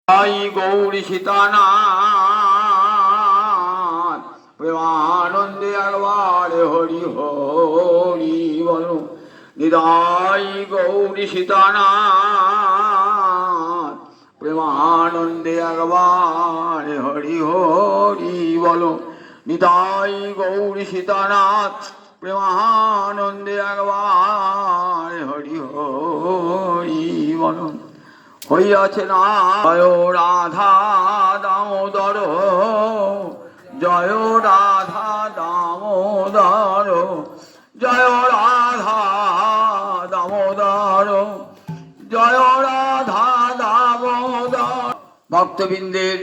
आई गौरी सीतानाथ प्रेमानंदे अगवारे हरि हरि बोलो। निदाई गौरी सीतानाथ प्रेमानंदे अगवारे हरि हरि बोलो। निदाई गौरी सीतानाथ प्रेमानंदे अगवारे हरि हरि बोलो। হইয়াছে না জয় রাধা দামোদর, জয় রাধা দামোদর, জয় রাধা দামোদর, জয় রাধা দামোদর। ভক্তবৃন্দের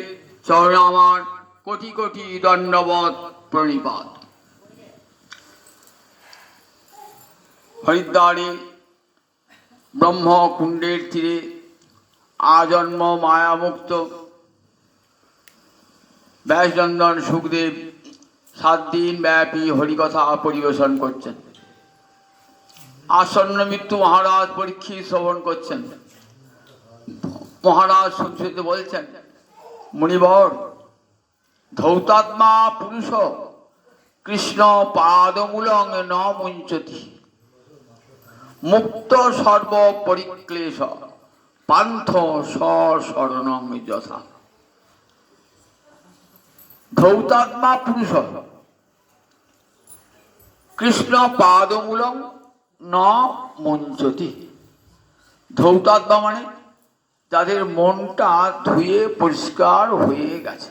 চরণে আমার কোটি কোটি দণ্ডবত প্রণিপাত। হরিদ্বারে ব্রহ্মকুণ্ডের তীরে आजन्म माया मुक्त व्यासनंदन सुखदेव 7 दिन व्यापी हरिकथा परिवेशन करছেন। आसन्न मृत्यु महाराज परीक्षित श्रवण करছেন। महाराज শুনতে বলছেন, मुनिवर धौतात्मा पुरुष कृष्ण पादमूलं न मुञ्चति मुक्त सर्व परिक्लेश पांथ शरणं यथा। धौतात्मा पुरुष कृष्ण पादमूलं न मुञ्चति। धौतात्मा माने যাদের মনটা ধুয়ে পরিষ্কার হয়ে গেছে,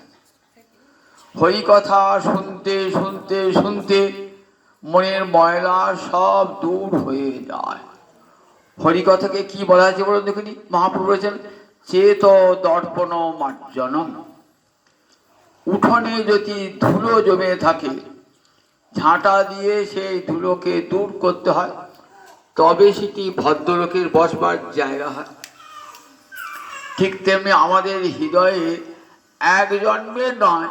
হরি কথা শুনতে শুনতে শুনতে মনের ময়লা সব দূর হয়ে যায়। হরিকথাকে কি বলা হয়েছে বলুন দেখিনি? মহাপ্রভু বলেছেন চেত দর্পণ মার্জনম। উঠোনে যদি ধুলো জমে থাকে, ঝাঁটা দিয়ে সেই ধুলোকে দূর করতে হয়, তবে সেটি ভদ্রলোকের বসবার জায়গা হয়। ঠিক তেমনি আমাদের হৃদয়ে এক জন্মের নয়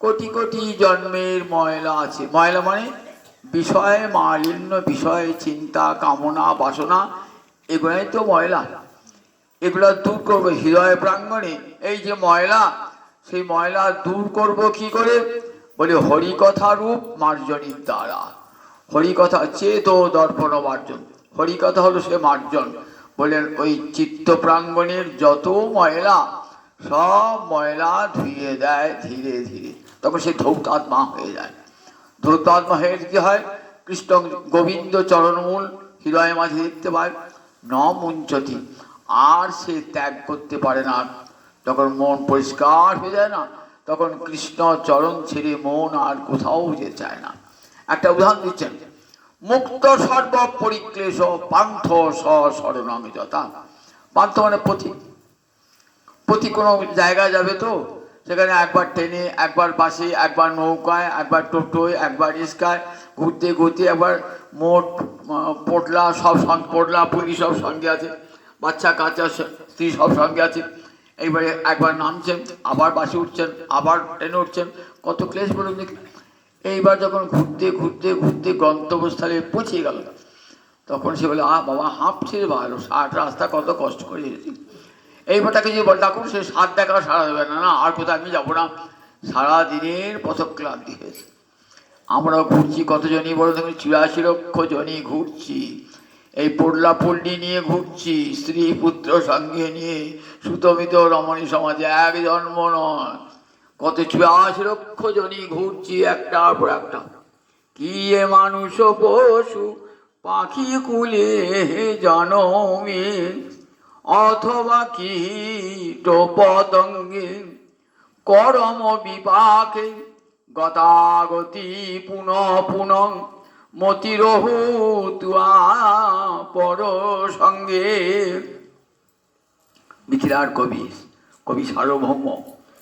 কোটি কোটি জন্মের ময়লা আছে। ময়লা মানে বিষয় মালিন্য, বিষয় চিন্তা কামনা বাসনা, এগুলাই তো ময়লা। এগুলা দূর করবো হৃদয় প্রাঙ্গণে। এই যে ময়লা, সেই ময়লা দূর করব কি করে? বলে হরিকথা রূপ মার্জনীর দ্বারা। হরিকথা চেত দর্পণ মার্জন, হরিকথা হলো সে মার্জন। বলেন ওই চিত্ত প্রাঙ্গণের যত ময়লা সব ময়লা ধুয়ে দেয় ধীরে ধীরে, তখন সে ধৌতাত্মা হয়ে যায়। ধৌতাত্মা হয়ে কি হয়? কৃষ্ণ গোবিন্দ চরণমূল হৃদয় মাঝে দেখতে পায়, ন মুঞ্চতি, আর সে ত্যাগ করতে পারে না। যখন মন পরিষ্কার হয়ে যায় না, তখন কৃষ্ণ চরণ ছেড়ে মন আর কোথাও যেতে চায় না। একটা উদাহরণ দিচ্ছেন, মুক্ত সর্ব পরিক্লেশ পান্থ শরণং যথা। পান্থ মানে পথিক। পথিক কোনো জায়গায় যাবে তো সেখানে একবার ট্রেনে, একবার বাসে, একবার নৌকায়, একবার টোটোয়, একবার রিস্কায় ঘুরতে ঘুরতে একবার মোট পোটলা সব পোটলা পুলি সব সঙ্গে আছে, বাচ্চা কাচ্চা স্ত্রী সব সঙ্গে আছে। এইবারে একবার নামছেন, আবার বাসে উঠছেন, আবার ট্রেনে উঠছেন, কত ক্লেশ বলুন দেখি। এইবার যখন ঘুরতে ঘুরতে ঘুরতে গন্তব্যস্থলে পৌঁছে গেল, তখন সে বলে বাবা হাঁপছে ভালো, 60 রাস্তা কত কষ্ট করে এসেছি। এইবার তাকে যে বল ডাকুন, সে 7 দেখা সারা দেবে না, না আর কোথাও আমি যাবো না, সারাদিনের পথক্লান্তি হয়েছে। আমরা ঘুরছি কতজনই বলো দেখুন, 84 লক্ষ জনই ঘুরছি। এই পোড়লা পল্লী নিয়ে ঘুরছি, স্ত্রী পুত্র সঙ্গে নিয়ে সুতমিত রমণী সমাজে, এক জন্ম নয় কত 84 লক্ষ জনই ঘুরছি একটার পর একটা। কি এ মানুষ পশু পাখি কুলে জনমে, অথবা কীট পতঙ্গে করম বিপাকে গতাগতি পুনঃ পুনঃ মতিরহু তুয়া পর সঙ্গে। মিথিলার কবি, কবি সার্বভৌম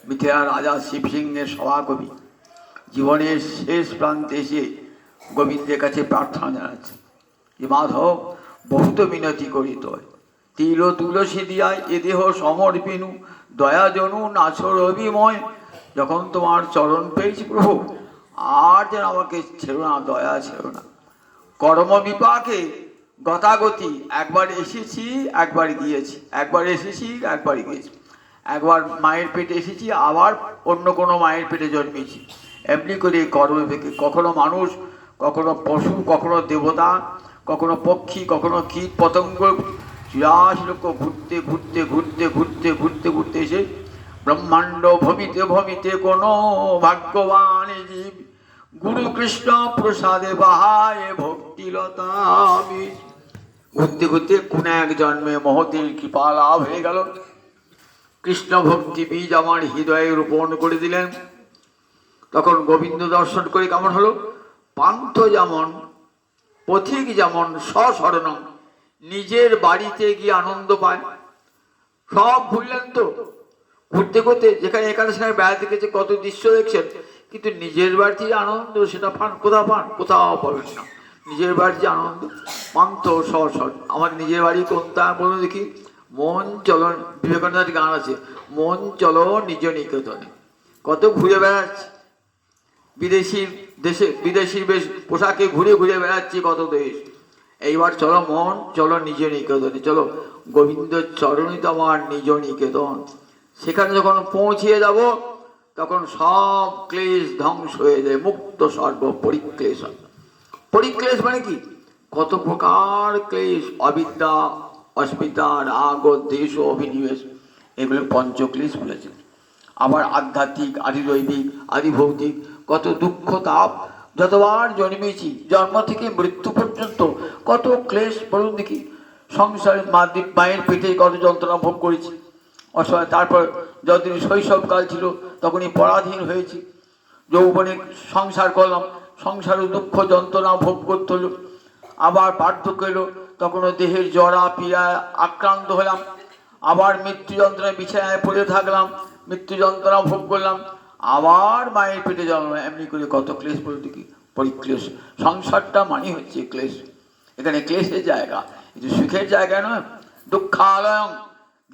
মিথিলার রাজা শিবসিংহের সভাকবি জীবনের শেষ প্রান্তে এসে গোবিন্দের কাছে প্রার্থনা জানাচ্ছে যে মাধব বহুত মিনতি করিত, তিল তুলসী দিয়ায় এ দেহ সমর্পিনু, দয়া জনু নাছর অভিময়। যখন তোমার চরণ পেয়েছি প্রভু, আর যেন আমাকে ছেড়ো না, দয়া ছেড়ো না। কর্ম বিপাকে গতাগতি, একবার এসেছি একবার গিয়েছি, একবার এসেছি একবার গিয়েছি। একবার মায়ের পেটে এসেছি, আবার অন্য কোনো মায়ের পেটে জন্মেছি। এমনি করে কর্ম থেকে কখনো মানুষ, কখনো পশু, কখনো দেবতা, কখনো পক্ষী, কখনো কীট পতঙ্গ, 84 লক্ষ ঘুরতে ঘুরতে ঘুরতে ঘুরতে ঘুরতে ঘুরতে এসে ব্রহ্মাণ্ড ভমিতে ভমিতে কোনো ভাগ্যবান জীব গুরু কৃষ্ণ প্রসাদে বাহায় ভক্তিলতা ঘুরতে ঘুরতে কোন এক জন্মে মহতের কৃপা লাভ হয়ে গেল। কৃষ্ণ ভক্তি বীজ আমার হৃদয়ে রোপণ করে দিলেন। তখন গোবিন্দ দর্শন করে কেমন হলো? পান্থ যেমন, পথিক যেমন সশরণ নিজের বাড়িতে গিয়ে আনন্দ পায়। সব ভুললেন তো, ঘুরতে ঘুরতে যেখানে এখানে সেখানে বেড়াতে গেছে, কত দৃশ্য দেখছেন, কিন্তু নিজের বাড়িতে আনন্দ সেটা পান কোথাও পাবেন না। নিজের বাড়ির যে আনন্দ, পান্থ সশরণ। আমার নিজের বাড়ি কোনটা বলুন দেখি? মন চলো, বিবেকানন্দের গান আছে, মন চলো নিজ নিকেতনে। কত ঘুরে বেড়াচ্ছি বিদেশির দেশে, বিদেশির বেশ পোশাকে ঘুরে ঘুরে বেড়াচ্ছি কত দেশ। এইবার চলো মন চলো নিজ নিকেতনে, চলো গোবিন্দ চরণই তো আমার নিজ নিকেতন। সেখানে যখন পৌঁছিয়ে যাব তখন সব ক্লেশ ধ্বংস হয়ে যায়, মুক্ত সর্ব পরিক্লেশ। পরিক্লেশ মানে কি? কত প্রকার ক্লেশ, অবিদ্যা, অস্মিতা, রাগ, দ্বেষ, অভিনিবেশ, এগুলো পঞ্চক্লেশ বলেছে। আবার আধ্যাত্মিক, আদিদৈবিক, আদিভৌতিক কত দুঃখ তাপ, যতবার জন্মেছি জন্ম থেকে মৃত্যু পর্যন্ত কত ক্লেশ বলুন দেখি। সংসারে মায়ের পেটে কত যন্ত্রণা ভোগ করেছি অসহায়। তারপর যতদিন শৈশবকাল ছিল তখনই পরাধীন হয়েছি, যৌবনে সংসার করলাম, সংসারের দুঃখ যন্ত্রণা ভোগ করতে হলো। আবার বার্ধক্য এলো, তখনও দেহের জরা পীড়ায় আক্রান্ত হলাম। আবার মৃত্যু যন্ত্রণায় বিছানায় পড়ে থাকলাম, মৃত্যু যন্ত্রণা ভোগ করলাম। আবার মায়ের পেটে জন্ম, এমনি করে কত ক্লেশ বলতে কি পরিক্লেশ। সংসারটা মানে হচ্ছে ক্লেশ। এখানে ক্লেশের জায়গা, এটা সুখের জায়গা নয়। দুঃখালয়ং,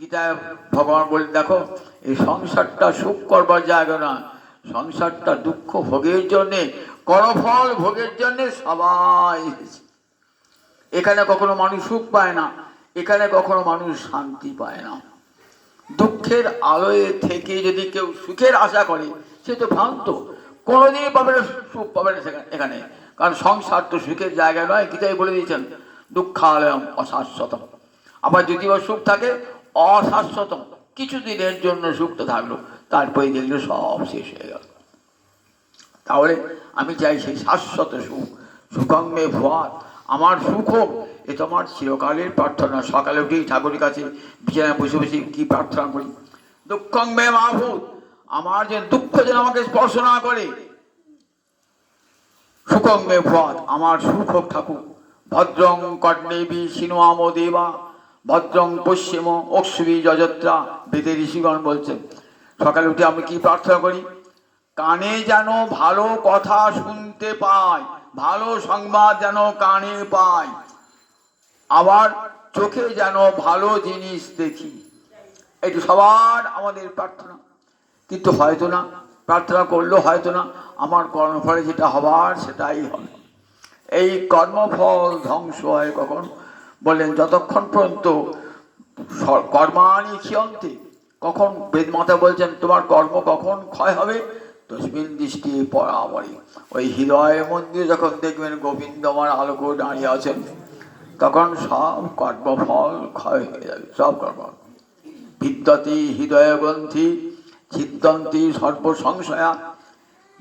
গীতায় ভগবান বলে দেখো, এই সংসারটা সুখ করবার জায়গা না, সংসারটা দুঃখ ভোগের জন্যে, কর্মফল ভোগের জন্যে সবাই এসেছে। এখানে কখনো মানুষ সুখ পায় না, এখানে কখনো মানুষ শান্তি পায় না। দুঃখের আলোয় থেকে যদি কেউ সুখের আশা করে সে তো ভ্রান্ত, কোনোদিনই পাবে না, সুখ পাবে না এখানে। কারণ সংসার তো সুখের জায়গা নয়, গীতায় বলে দিয়েছেন দুঃখালয়ম অশাশ্বতম। আবার যদি বা সুখ থাকে অশাশ্বতম, কিছুদিনের জন্য সুখটা থাকলো, তারপরে দেখলো সব শেষ হয়ে গেল। তাহলে আমি চাই সেই শাশ্বত সুখ, সুখঙ্গে ভুয়াত, আমার সুখ হোক, এ তো আমার চিরকালের প্রার্থনা। সকালে উঠেই ঠাকুরের কাছে বিছানায় বসে বসে কি প্রার্থনা করি? দুঃখঙ্গে মাভূত, আমার যে দুঃখ যেন আমাকে স্পর্শ না করে। সুখঙ্গে ভুয়াত, আমার সুখ হোক ঠাকুর। ভদ্রং কর্ণেবি সিনুয়াম দেবা, ভদ্রং পশ্চিম অশ্বী যজত্রা, বেদে ঋষিগণ বলছেন। সকালে উঠে আমি কি প্রার্থনা করি? কানে যেন ভালো কথা শুনতে পাই, ভালো সংবাদ যেন কানে পাই, আবার চোখে যেন ভালো জিনিস দেখি। এটি সবার আমাদের প্রার্থনা, কিন্তু হয়তো না, প্রার্থনা করলেও হয়তো না, আমার কর্মফলে যেটা হবার সেটাই হবে। এই কর্মফল ধ্বংস হয় কখন? বললেন যতক্ষণ পর্যন্ত কর্মাণি ক্ষয়ন্তে, কখন বেদমাতা বলছেন তোমার কর্ম কখন ক্ষয় হবে? তস্মিন দৃষ্টি পরাবরী, ওই হৃদয় মন্দিরে যখন দেখবেন গোবিন্দ আমার আলোক দাঁড়িয়ে আছেন, তখন সব কর্মফল ক্ষয় হয়ে যাবে। সব কর্ম বিদ্যতি হৃদয় গ্রন্থি ছিদ্যন্তি সর্বসংশয়া,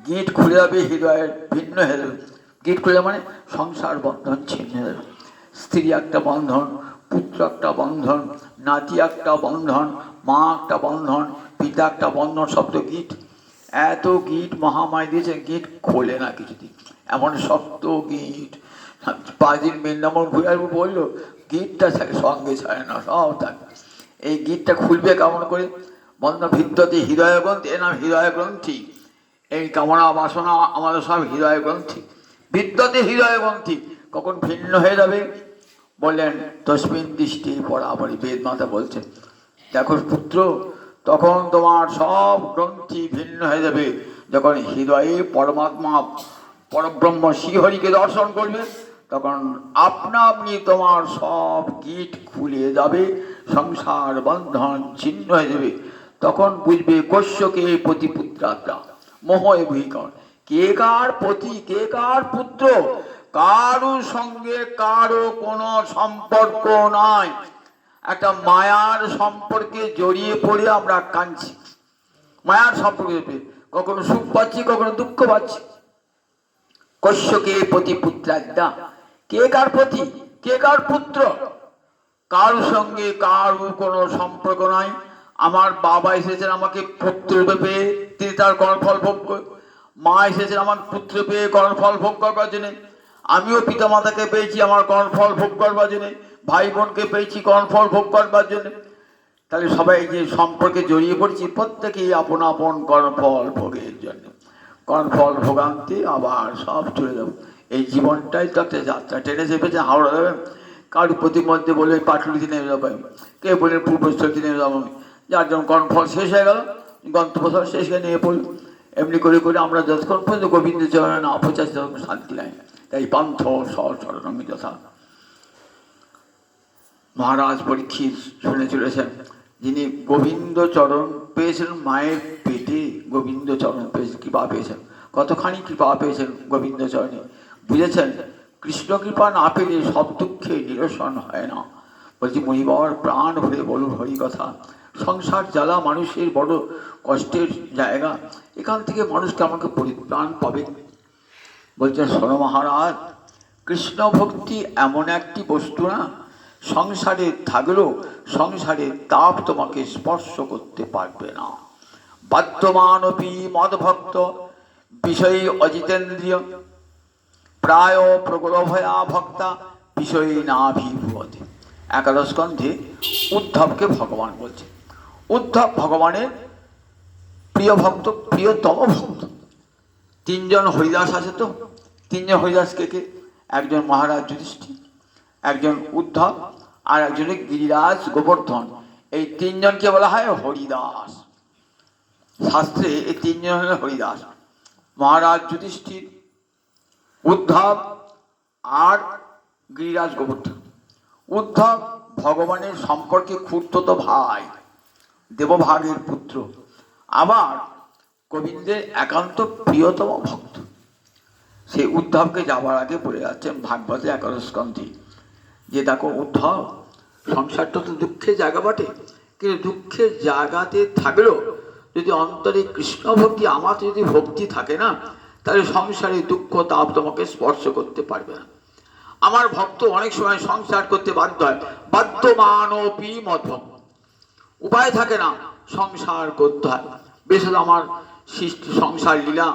গিট খুলে যাবে, হৃদয়ের ভিন্ন হয়ে যাবে। গিট খুলে মানে সংসার বন্ধন ছিন্ন হয়ে যাবে। স্ত্রী একটা বন্ধন, পুত্র একটা বন্ধন, নাতি একটা বন্ধন, মা একটা বন্ধন, পিতা একটা বন্ধন, সব তো গিট। এত গিট মহামায় দিয়েছে, গিট খোলে না কিছুদিন, এমন শক্ত গিট। 5 দিন বৃন্দাবন ঘুরে আসবো বললো, গিটটা সঙ্গে ছাড়ে না, সব থাকে। এই গিটটা খুলবে কেমন করে? বন্ধ ভিত্ততে হৃদয় গ্রন্থি, এর নাম হৃদয় গ্রন্থি। এই কামনা বাসনা আমাদের সব হৃদয় গ্রন্থি, বিদ্যতে হৃদয় গ্রন্থি। কখন ভিন্ন হয়ে যাবে? বললেন তস্মিন দৃষ্টি পরাবরী, বেদমাতা বলছেন দেখো পুত্র, তখন তোমার সব গ্রন্থি ভিন্ন হয়ে যাবে। যখন হৃদয়ে পরমাত্মা পরব্রহ্ম শ্রীহরিকে দর্শন করবে, তখন আপনা আপনি তোমার সব গিট খুলে যাবে, সংসার বন্ধন ছিন্ন হয়ে যাবে। তখন বুঝবে কশ্যকে প্রতিপুত্রাত্রা মোহয়ে ভূমিকর, কে কার পতি, কে কার পুত্র, কারো সঙ্গে কারো কোনো সম্পর্ক নাই। একটা মায়ার সম্পর্কে জড়িয়ে পড়ে আমরা কাঁদছি, মায়ার সম্পর্কে কখনো সুখ পাচ্ছি, কখনো দুঃখ পাচ্ছি। কশ্যকে প্রতিপুত্রাদ্যা, কে কার পতি, কে কার পুত্র, কারো সঙ্গে কারো কোনো সম্পর্ক নাই। আমার বাবা এসেছেন আমাকে পুত্র রূপে, তিনি তার কর্মফল ভোগ করে। মা এসেছেন আমার পুত্র পেয়ে কর্মফল ভোগ করবার জন্য। আমিও পিতামাতাকে পেয়েছি আমার কর্মফল ভোগ করবার জন্য, ভাই বোনকে পেয়েছি কর্মফল ভোগ করবার জন্য। তাহলে সবাই যে সম্পর্কে জড়িয়ে পড়ছি, প্রত্যেকেই আপন আপন কর্মফল ভোগের জন্য। কর্মফল ভোগান্তে আবার সব চলে যাবো। এই জীবনটাই তো একটা যাত্রা, ট্রেনে চেপেছে হাওড়া যাবেন, কারোর প্রতিমধ্যে বলে পাটুলিতে নেমে যাবো আমি, কে বলে পূর্বস্থলীতে নেমে যাবো আমি। যার জন্য কর্মফল শেষ হয়ে গেল, গন্তব্যস্থল শেষ হয়ে নিয়ে পড়ল। এমনি করে করে আমরা যতক্ষণ পর্যন্ত গোবিন্দ চরণে না পৌঁছাচ্ছি ততক্ষণ শান্তি নাই। তাই পান্থ সরণমি যথা। মহারাজ পরীক্ষিত শুনে চলেছেন, যিনি গোবিন্দ চরণ পেয়েছেন মায়ের পেটে, গোবিন্দ চরণ পেয়েছেন, কৃপা পেয়েছেন, কতখানি কৃপা পেয়েছেন গোবিন্দ চরণে। বুঝেছেন কৃষ্ণ কৃপা না পেলে সব দুঃখে নিরসন হয় না। বলছি মহিবার প্রাণ ভরে বলুন হরি কথা। সংসার জ্বালা মানুষের বড় কষ্টের জায়গা, এখান থেকে মানুষকে আমাকে পরিত্রাণ পাবে। বলছেন শোনো মহারাজ, কৃষ্ণ ভক্তি এমন একটি বস্তু না, সংসারে থাকলেও সংসারের তাপ তোমাকে স্পর্শ করতে পারবে না। বাধ্যমানপি মদভক্ত বিষয়ী অজিতেন্দ্রিয় প্রায় প্রগলভয়া ভক্তা বিষয়ী নাভিভূয়তে। একাদশ স্কন্ধে উদ্ধবকে ভগবান বলছে। উদ্ধব ভগবানের প্রিয় ভক্ত, প্রিয়তম ভক্ত। তিনজন হরিদাস আছে তো, তিনজন হরিদাস কে কে? একজন মহারাজ যুধিষ্ঠির, একজন উদ্ধব, আর একজনের গিরিরাজ গোবর্ধন। এই তিনজনকে বলা হয় হরিদাস। শাস্ত্রে এই তিনজন হলেন হরিদাস, মহারাজ যুধিষ্ঠির, উদ্ধব আর গিরিরাজ গোবর্ধন। উদ্ধব ভগবানের সম্পর্কে খুড়তুতো ভাই, দেবভাগের পুত্র, আবার গোবিন্দের একান্ত প্রিয়তম ভক্ত। সেই উদ্ধবকে যাবার আগে বলে যাচ্ছেন ভাগবতে একাদশ স্কন্ধে যে দেখো উদ্ধব, সংসারটা তো দুঃখের জায়গা বটে, কিন্তু দুঃখের জায়গাতে থাকলেও যদি অন্তরে কৃষ্ণ ভক্তি, আমার যদি ভক্তি থাকে না, তাহলে সংসারে দুঃখ তাপ তোমাকে স্পর্শ করতে পারবে না। আমার ভক্ত অনেক সময় সংসার করতে বাধ্য হয়, বাধ্যমানপি মদ্ভক্ত, উপায় থাকে না, সংসার করতে হয়। বিশেষ আমার সৃষ্টি সংসার লীলা,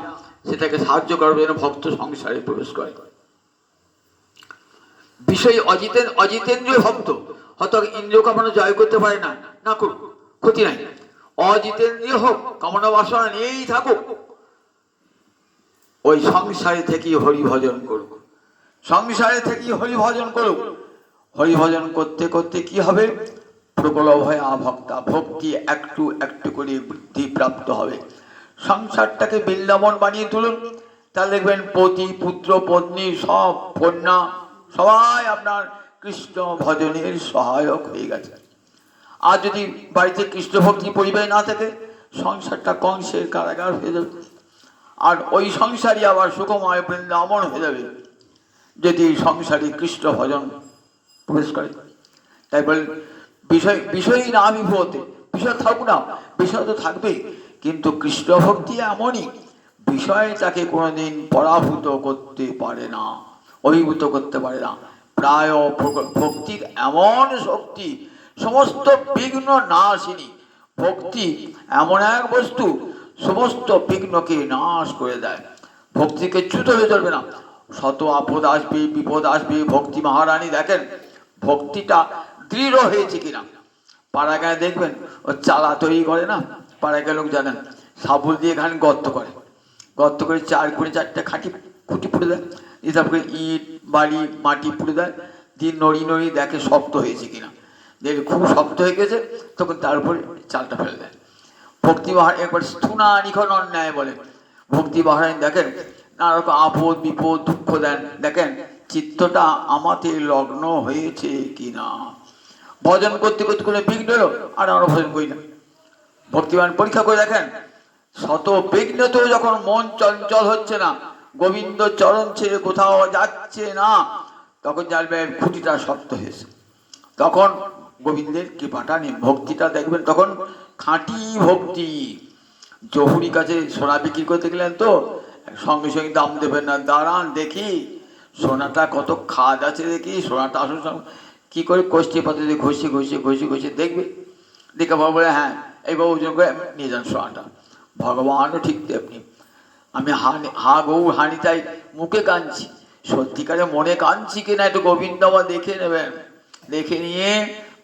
সেটাকে সাহায্য করার জন্য ভক্ত সংসারে প্রবেশ করে। বিষয় অজিতেন্দ্রীয় ভক্ত হয়তো ইন্দ্রিয় কামনা জয় করতে পারে না, না করুক, ক্ষতি নাই। অজিতেন্দ্রীয় হোক, কামনা বাসনা নিয়েই থাকুক, ওই সংসারে থেকেই হরি ভজন করুক, সংসারে থেকেই হরি ভজন করুক। হরি ভজন করতে করতে কি হবে? প্রবলভয়া ভক্তা, ভক্তি একটু একটু করে বৃদ্ধি প্রাপ্ত হবে। সংসারটাকে বৃন্দাবন বানিয়ে তুলুন, তাহলে দেখবেন পতি পুত্র পত্নী সব কন্যা সবাই আপনার কৃষ্ণ ভজনের সহায়ক হয়ে গেছে। আর যদি বাড়িতে কৃষ্ণ ভক্তি পরিবেশ না থাকে, সংসারটা কংসের কারাগার হয়ে যাবে। আর ওই সংসারই আবার সুখময় বৃন্দাবন হয়ে যাবে যদি সংসারে কৃষ্ণ ভজন প্রবেশ করে। তাই বল বিষয়ই না আবির্ভূতে, বিষয় থাকুক না, বিষয় তো থাকবেই, কিন্তু কৃষ্ণ ভক্তি এমনই বিষয় তাকে কোনোদিন পরাভূত করতে পারে না, অভিভূত করতে পারে না। প্রায় ভক্তির এমন শক্তি, সমস্ত বিঘ্ন নাশিনী ভক্তি এমন এক বস্তু, সমস্ত বিঘ্নকে নাশ করে দেয়। ভক্তিকে চ্যুত হয়ে চলবে না। শত আপদ আসবে, বিপদ আসবে, ভক্তি মহারানী দেখেন ভক্তিটা দৃঢ় হয়েছে কিনা। পাড়া গায়ে দেখবেন ও চালা তৈরি করে না, পাড়া গায়ে লোক জানেন, সাবুল দিয়ে এখানে গর্ত করে, গর্ত করে চার করে চারটে খুঁটি পুড়ে দেয়, এসব করে ইট বালি মাটি পুড়ে দেয়, দিয়ে নড়ি নড়ি দেখে শক্ত হয়েছে কিনা। দেখে খুব শক্ত হয়ে গেছে, তখন তার উপরে চালটা ফেলে দেয়। ভক্তি মহারানী একবার স্থূনা নিখন অন্যায় বলে। ভক্তি মহারানী দেখেন নানা রকম আপদ বিপদ দুঃখ দেন, দেখেন চিত্তটা আমাতে লগ্ন হয়েছে কিনা। ভজন করতে করতে কোনো বিঘ্ন এলো আর আমরা ভজন করি না, ভক্তিমান পরীক্ষা করে দেখেন, শত বিঘ্নতেও যখন মন চঞ্চল হচ্ছে না, গোবিন্দ চরণ ছেড়ে কোথাও যাচ্ছে না, তখন জানবেন খুঁটিটা শক্ত হয়েছে, তখন গোবিন্দের কৃপাটা নেই। ভক্তিটা দেখবেন তখন খাঁটি ভক্তি। জহুরি কাছে সোনা বিক্রি করতে গেলেন তো সঙ্গে সঙ্গে দাম দেবেন না, দাঁড়ান দেখি সোনাটা কত খাদ আছে, দেখি সোনাটা আসুন কি করে কষ্টি পাতে ঘষে ঘষে ঘষে ঘষে দেখবে, দেখে বাবু বলে হ্যাঁ এই বাবু ওজন করে নিয়ে যান সোনাটা। ভগবানও ঠিক তেমনি, আমি গৌ হানি তাই মুখে কাঁদছি, সত্যিকারে মনে কাঁদছি কিনা একটু গোবিন্দ আমার দেখে নেবেন। দেখে নিয়ে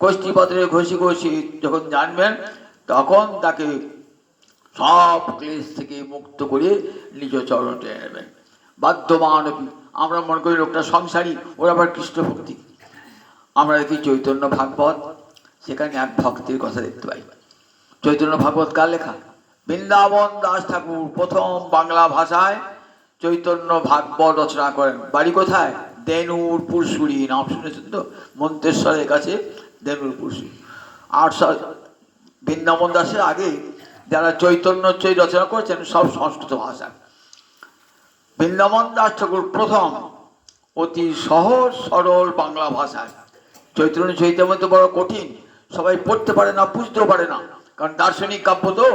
কষ্টি পাত্রে ঘষি ঘষি যখন জানবেন, তখন তাকে সব ক্লেশ থেকে মুক্ত করে নিজ চরণ টেনে নেবেন। বাধ্যমান আমরা মনে করি লোকটা সংসারী, ওর আবার কৃষ্ণ ভক্তি। আমরা দেখি চৈতন্য ভাগবত, সেখানে এক ভক্তের কথা দেখতে পাই। চৈতন্য ভাগবত কার লেখা? বৃন্দাবন দাস ঠাকুর প্রথম বাংলা ভাষায় চৈতন্য ভাগবত রচনা করেন। বাড়ি কোথায়? দেনুর পুরসুরি, নাম শুনেছেন তো? মন্তেশ্বরের কাছে দেনুর পুরসুরি। 800 বৃন্দাবন দাসের আগে যারা চৈতন্য চৈ রচনা করেছেন সব সংস্কৃত ভাষা। বৃন্দাবন দাস ঠাকুর প্রথম অতি সহজ সরল বাংলা ভাষায়। চৈতন্য চৈতন্য তো বড় কঠিন, সবাই পড়তে পারে না, বুঝতেও পারে না, কারণ দার্শনিক কাব্য তো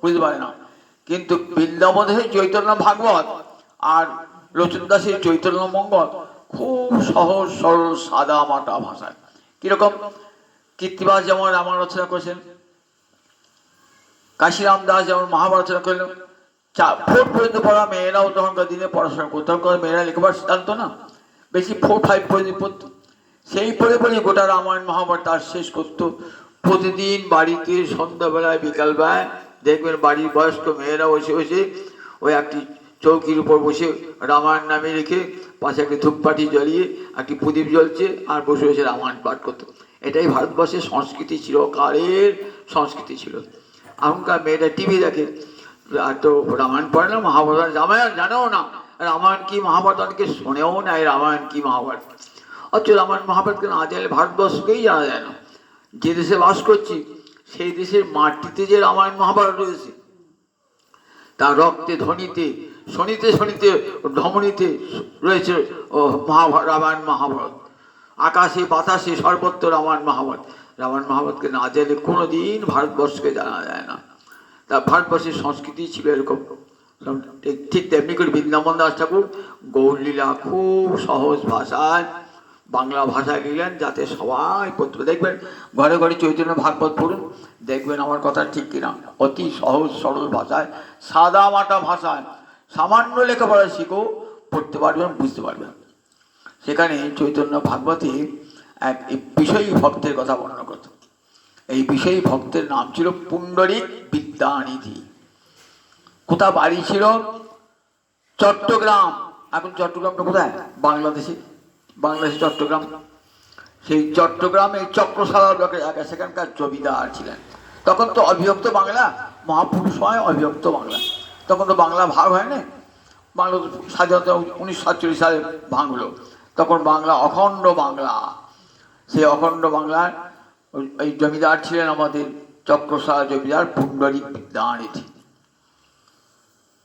বুঝতে পারে না। কিন্তু বৃন্দাবন দাসের চৈতন্য ভাগবত আর লোচন দাসের চৈতন্য মঙ্গল খুব সহজ সরল সাদা মাটা ভাষায়। কিরকম? কীর্তিবাস যেমন রামায়ণ রচনা করেছেন, কাশিরাম দাস যেমন মহাভারত রচনা করলেন। 4 পর্যন্ত পড়া মেয়েরাও তখনকার দিনে পড়াশোনা করতো, তখনকার মেয়েরা লেখাপড়া জানতো না, বেশি 4, 5 পর্যন্ত পড়তো। সেই পড়ে পড়ে গোটা রামায়ণ মহাভারত তার শেষ করতো। প্রতিদিন বাড়িতে সন্ধ্যাবেলায় বিকালবেলায় দেখবেন বাড়ির বয়স্ক মেয়েরা বসে বসে ওই একটি চৌকির উপর বসে রামায়ণ নামে রেখে পাশে একটি ধূপকাঠি জ্বালিয়ে একটি প্রদীপ জ্বলছে আর বসে বসে রামায়ণ পাঠ করতো। এটাই ভারতবর্ষের সংস্কৃতি ছিল, কালের সংস্কৃতি ছিল। এখনকার মেয়েরা টিভি দেখে, আর তো রামায়ণ পড়ে না, মহাভারত রামায়ণ জানেও না, রামায়ণ কি মহাভারত অনেকে শোনেও না এই রামায়ণ কি মহাভারত। অথচ রামায়ণ মহাভারতকে না জানলে ভারতবর্ষকেই জানা যায় না। যে দেশে বাস করছি সেই দেশের মাটিতে যে রামায়ণ মহাভারত রয়েছে, তার রক্তে ধ্বনিতে শনিতে শনিতে ধমনীতে রয়েছে রামায়ণ মহাভারত। আকাশে বাতাসে সর্বত্র রামায়ণ মহাভারত। রামায়ণ মহাভারতকে না জানলে কোনোদিন ভারতবর্ষকে জানা যায় না। তা ভারতবর্ষের সংস্কৃতি ছিল এরকম। ঠিক তেমনি করে বৃন্দাবন দাস ঠাকুর গৌরলীলা খুব সহজ ভাষায় বাংলা ভাষায় লিখলেন, যাতে সবাই পড়তে। দেখবেন ঘরে ঘরে চৈতন্য ভাগবত পড়ুন, দেখবেন আমার কথা ঠিক কিনা। অতি সহজ সরল ভাষায়, সাদা মাটা ভাষায়, সামান্য লেখাপড়া শিখো, পড়তে পারবেন, বুঝতে পারবেন। সেখানে চৈতন্য ভাগবতী এক বিষয়ী ভক্তের কথা বর্ণনা করত। এই বিষয়ী ভক্তের নাম ছিল পুণ্ডরিক বিদ্যানিধি। কোথা বাড়ি ছিল? চট্টগ্রাম। এখন চট্টগ্রামটা কোথায়? বাংলাদেশে। বাংলাদেশে চট্টগ্রাম। সেই চট্টগ্রামে চক্রশালা ব্লকের এলাকায় সেখানকার জমিদার ছিলেন। তখন তো অবিভক্ত বাংলা, মহাপুরুষ হয় অবিভক্ত বাংলা, তখন তো বাংলা ভাগ হয় না। বাংলা স্বাধীনতা 1947 সালে ভাঙলো, তখন বাংলা অখণ্ড বাংলা। সেই অখণ্ড বাংলার এই জমিদার ছিলেন আমাদের চক্রশালা জমিদার পুণ্ডরিক বিদ্যানিধি।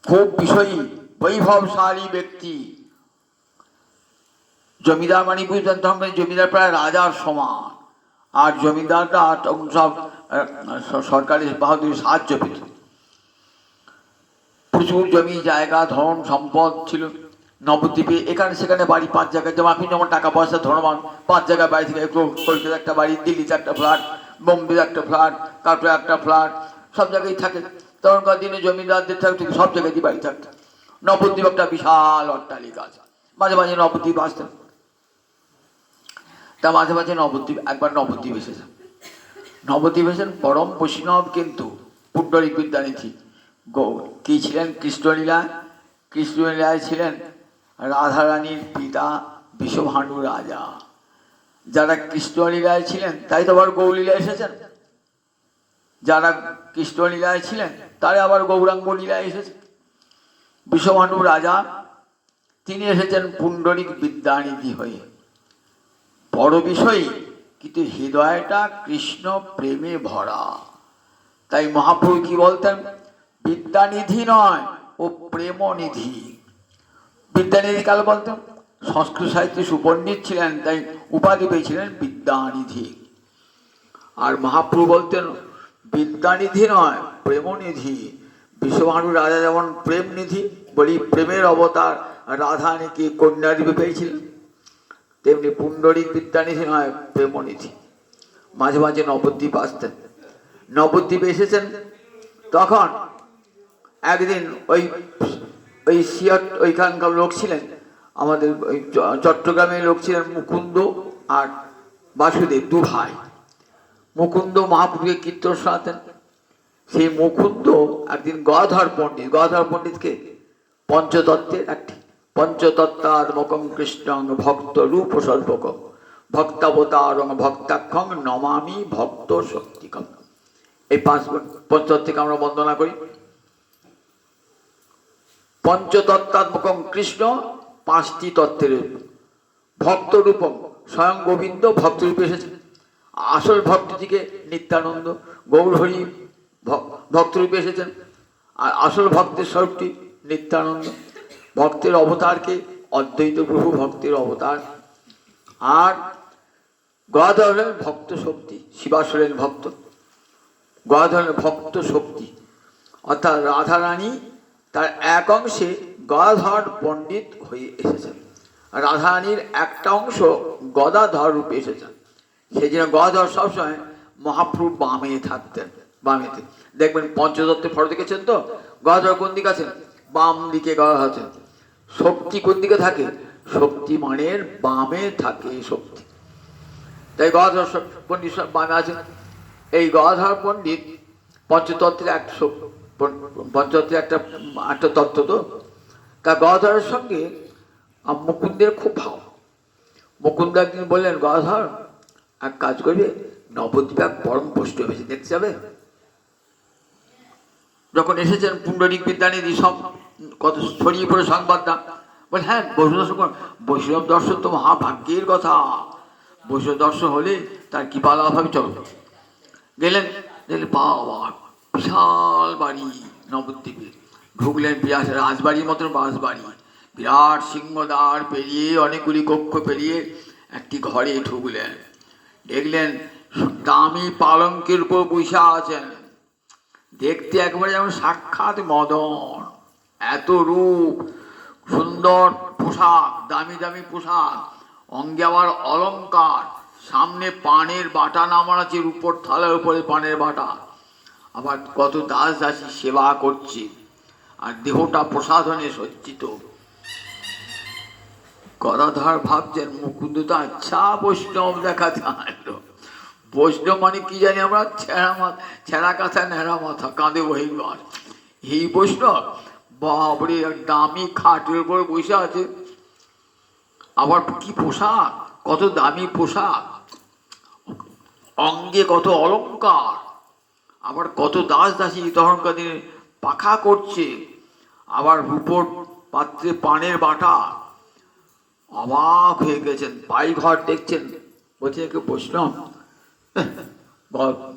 খুব বিষয়ী বৈভবশালী ব্যক্তি। জমিদার মানে বুঝতেন তখন জমিদার প্রায় রাজার সমান, আর জমিদাররা তখন সব সরকারি বাহাদুরি সাহায্য পেত। প্রচুর জমি জায়গা ধন সম্পদ ছিল নবদ্বীপে, এখানে সেখানে বাড়ি 5 জায়গায়। যেমন আপনি যেমন টাকা পয়সা ধনবান, 5 জায়গায় বাড়ি থেকে, কলকাতায় একটা বাড়ি, দিল্লিতে একটা ফ্ল্যাট, বোম্বেতে একটা ফ্ল্যাট, কালকাতায় একটা ফ্ল্যাট, সব জায়গায় থাকে। তখনকার দিনে জমিদারদের থাকতো সব জায়গায় বাড়ি থাকতো। নবদ্বীপ একটা বিশাল অট্টালিকা আছে, মাঝে মাঝে নবদ্বীপ আসতেন। তা মাঝে মাঝে নবদ্বীপ একবার নবদ্বীপ এসেছেন। নবদ্বীপ এসেছেন পরম বৈষ্ণব, কিন্তু পুণ্ডরিক বিদ্যানিধি কি ছিলেন? কৃষ্ণলীলায়। কৃষ্ণলীলায় ছিলেন রাধারানীর পিতা বিশ্বভানু রাজা। যারা কৃষ্ণলীলায় ছিলেন তাই তো আবার গৌরলীলায় এসেছেন, যারা কৃষ্ণলীলায় ছিলেন তারা আবার গৌরাঙ্গ লীলায় এসেছে। বিশ্বভানু রাজা তিনি এসেছেন পুণ্ডরিক বিদ্যানিধি হয়ে। বড় বিষয়, কিন্তু হৃদয়টা কৃষ্ণ প্রেমে ভরা। তাই মহাপ্রভু কি বলতেন, বিদ্যানিধি নয় ও প্রেমনিধি। বিদ্যানিধি কাল বলতেন, সংস্কৃত সাহিত্যে সুপণ্ডিত ছিলেন, তাই উপাধি পেয়েছিলেন বিদ্যানিধি। আর মহাপ্রভু বলতেন বিদ্যানিধি নয় প্রেমনিধি। বিশ্বভানু রাজা যেমন প্রেমনিধি, বলি প্রেমের অবতার রাধানীকে কন্যা রূপে পেয়েছিলেন, তেমনি পুণ্ডরীক বিদ্যানিধি নয় প্রেমনিধি। মাঝে মাঝে নবদ্বীপ আসতেন। নবদ্বীপে এসেছেন, তখন একদিন ওই ওই সিয়াট ওইখানকার লোক ছিলেন, আমাদের ওই চট্টগ্রামের লোক ছিলেন মুকুন্দ আর বাসুদেব, দু ভাই। মুকুন্দ মহাপ্রভুকে কীর্তন শোনাতেন। সেই মুকুন্দ একদিন গদাধর পণ্ডিত, গদাধর পণ্ডিতকে পঞ্চতত্ত্বের একটি, পঞ্চতত্ত্বাত্মকং কৃষ্ণং ভক্ত রূপ স্বল্পকং ভক্তাবতারং ভক্তাক্ষং নমামি ভক্ত শক্তিকং। এই পাঁচ পঞ্চতত্ত্বকে আমরা বন্দনা করি। পঞ্চতত্ত্বাত্মকং কৃষ্ণ, পাঁচটি তত্ত্বের ভক্ত রূপম, স্বয়ং গোবিন্দ ভক্তরূপে এসেছেন। আসল ভক্তিটিকে নিত্যানন্দ গৌরহরি ভক্তরূপে এসেছেন, আর আসল ভক্তের স্বরূপটি নিত্যানন্দ। ভক্তের অবতারকে অদ্বৈত প্রভু ভক্তের অবতার। আর গদাধরের ভক্ত শক্তি, শিবাসুরের ভক্ত, গদাধরের ভক্ত শক্তি, অর্থাৎ রাধারানী তার এক অংশে গদাধর পণ্ডিত হয়ে এসেছেন, রাধারানীর একটা অংশ গদাধর রূপে এসেছেন। সেই জন্য গদাধর সবসময় মহাপ্রভু বামে থাকতেন, বামেতে। দেখবেন পঞ্চতত্ত্বের ফটো দেখেছেন তো, গদাধর কোন দিকে আছেন? বাম দিকে গদাধর আছেন। শক্তি কোন দিকে থাকে? শক্তি মানের বামে থাকে শক্তি, তাই গদাধর পণ্ডিত বামে আছেন। এই গদাধর পণ্ডিত পঞ্চতত্ত্বের এক, পঞ্চতত্ত্বের একটা তত্ত্ব তো। তা গদাধরের সঙ্গে মুকুন্দের খুব ভাব। মুকুন্দ একদিন বললেন, গদাধর এক কাজ করবে, নবদ্বীপে এক পরম বৈষ্ণব এসে দেখতে যাবে। যখন এসেছেন পুণ্ডরিক বিদ্যানিধি সব কত ছড়িয়ে পড়ে সংবাদটা, বলে হ্যাঁ বৈষ্ণব দর্শন। বৈষ্ণব দর্শন তো মহাভাগ্যের কথা, বৈষ্ণব দর্শন হলে তার কৃপা লাভ হবে। চলো গেলেন, দেখলেন বাবা বিশাল বাড়ি নবদ্বীপে। ঢুকলেন, বিরাট রাজবাড়ির মতন রাজবাড়ি, বিরাট সিংহদ্বার পেরিয়ে অনেকগুলি কক্ষ পেরিয়ে একটি ঘরে ঢুকলেন। দেখলেন দামি পালঙ্কের উপর বসে আছেন, দেখতে একবারে যেমন সাক্ষাৎ মদন, এত রূপ, সুন্দর পোশাক, দামি দামি পোশাক, অঙ্গে আবার অলঙ্কার, সামনে পানের বাটা নামানো আছে, উপর থালার উপরে পানের বাটা, আবার কত দাস দাসী সেবা করছে, আর দেহটা প্রসাধনে সজ্জিত। গদাধর ভাবছেন মুকুন্দ তো আচ্ছা বৈষ্ণব দেখা যায়। বৈষ্ণব মানে কি জানি আমরা, ছেঁড়া কাঁথা ন্যাড়া মাথা কাঁধে বহিবার, এই বৈষ্ণব? বাবরে, দামি খাটের উপর বসে আছে, আবার কি পোশাক, কত দামি পোশাক, অঙ্গে কত অলঙ্কার, আবার কত দাস দাসী তখনকার দিনে পাখা করছে, আবার রূপোর পাত্রে পানের বাটা। অবাক হয়ে গেছেন, বাড়িঘর দেখছেন, বলছে কেউ বৈষ্ণব?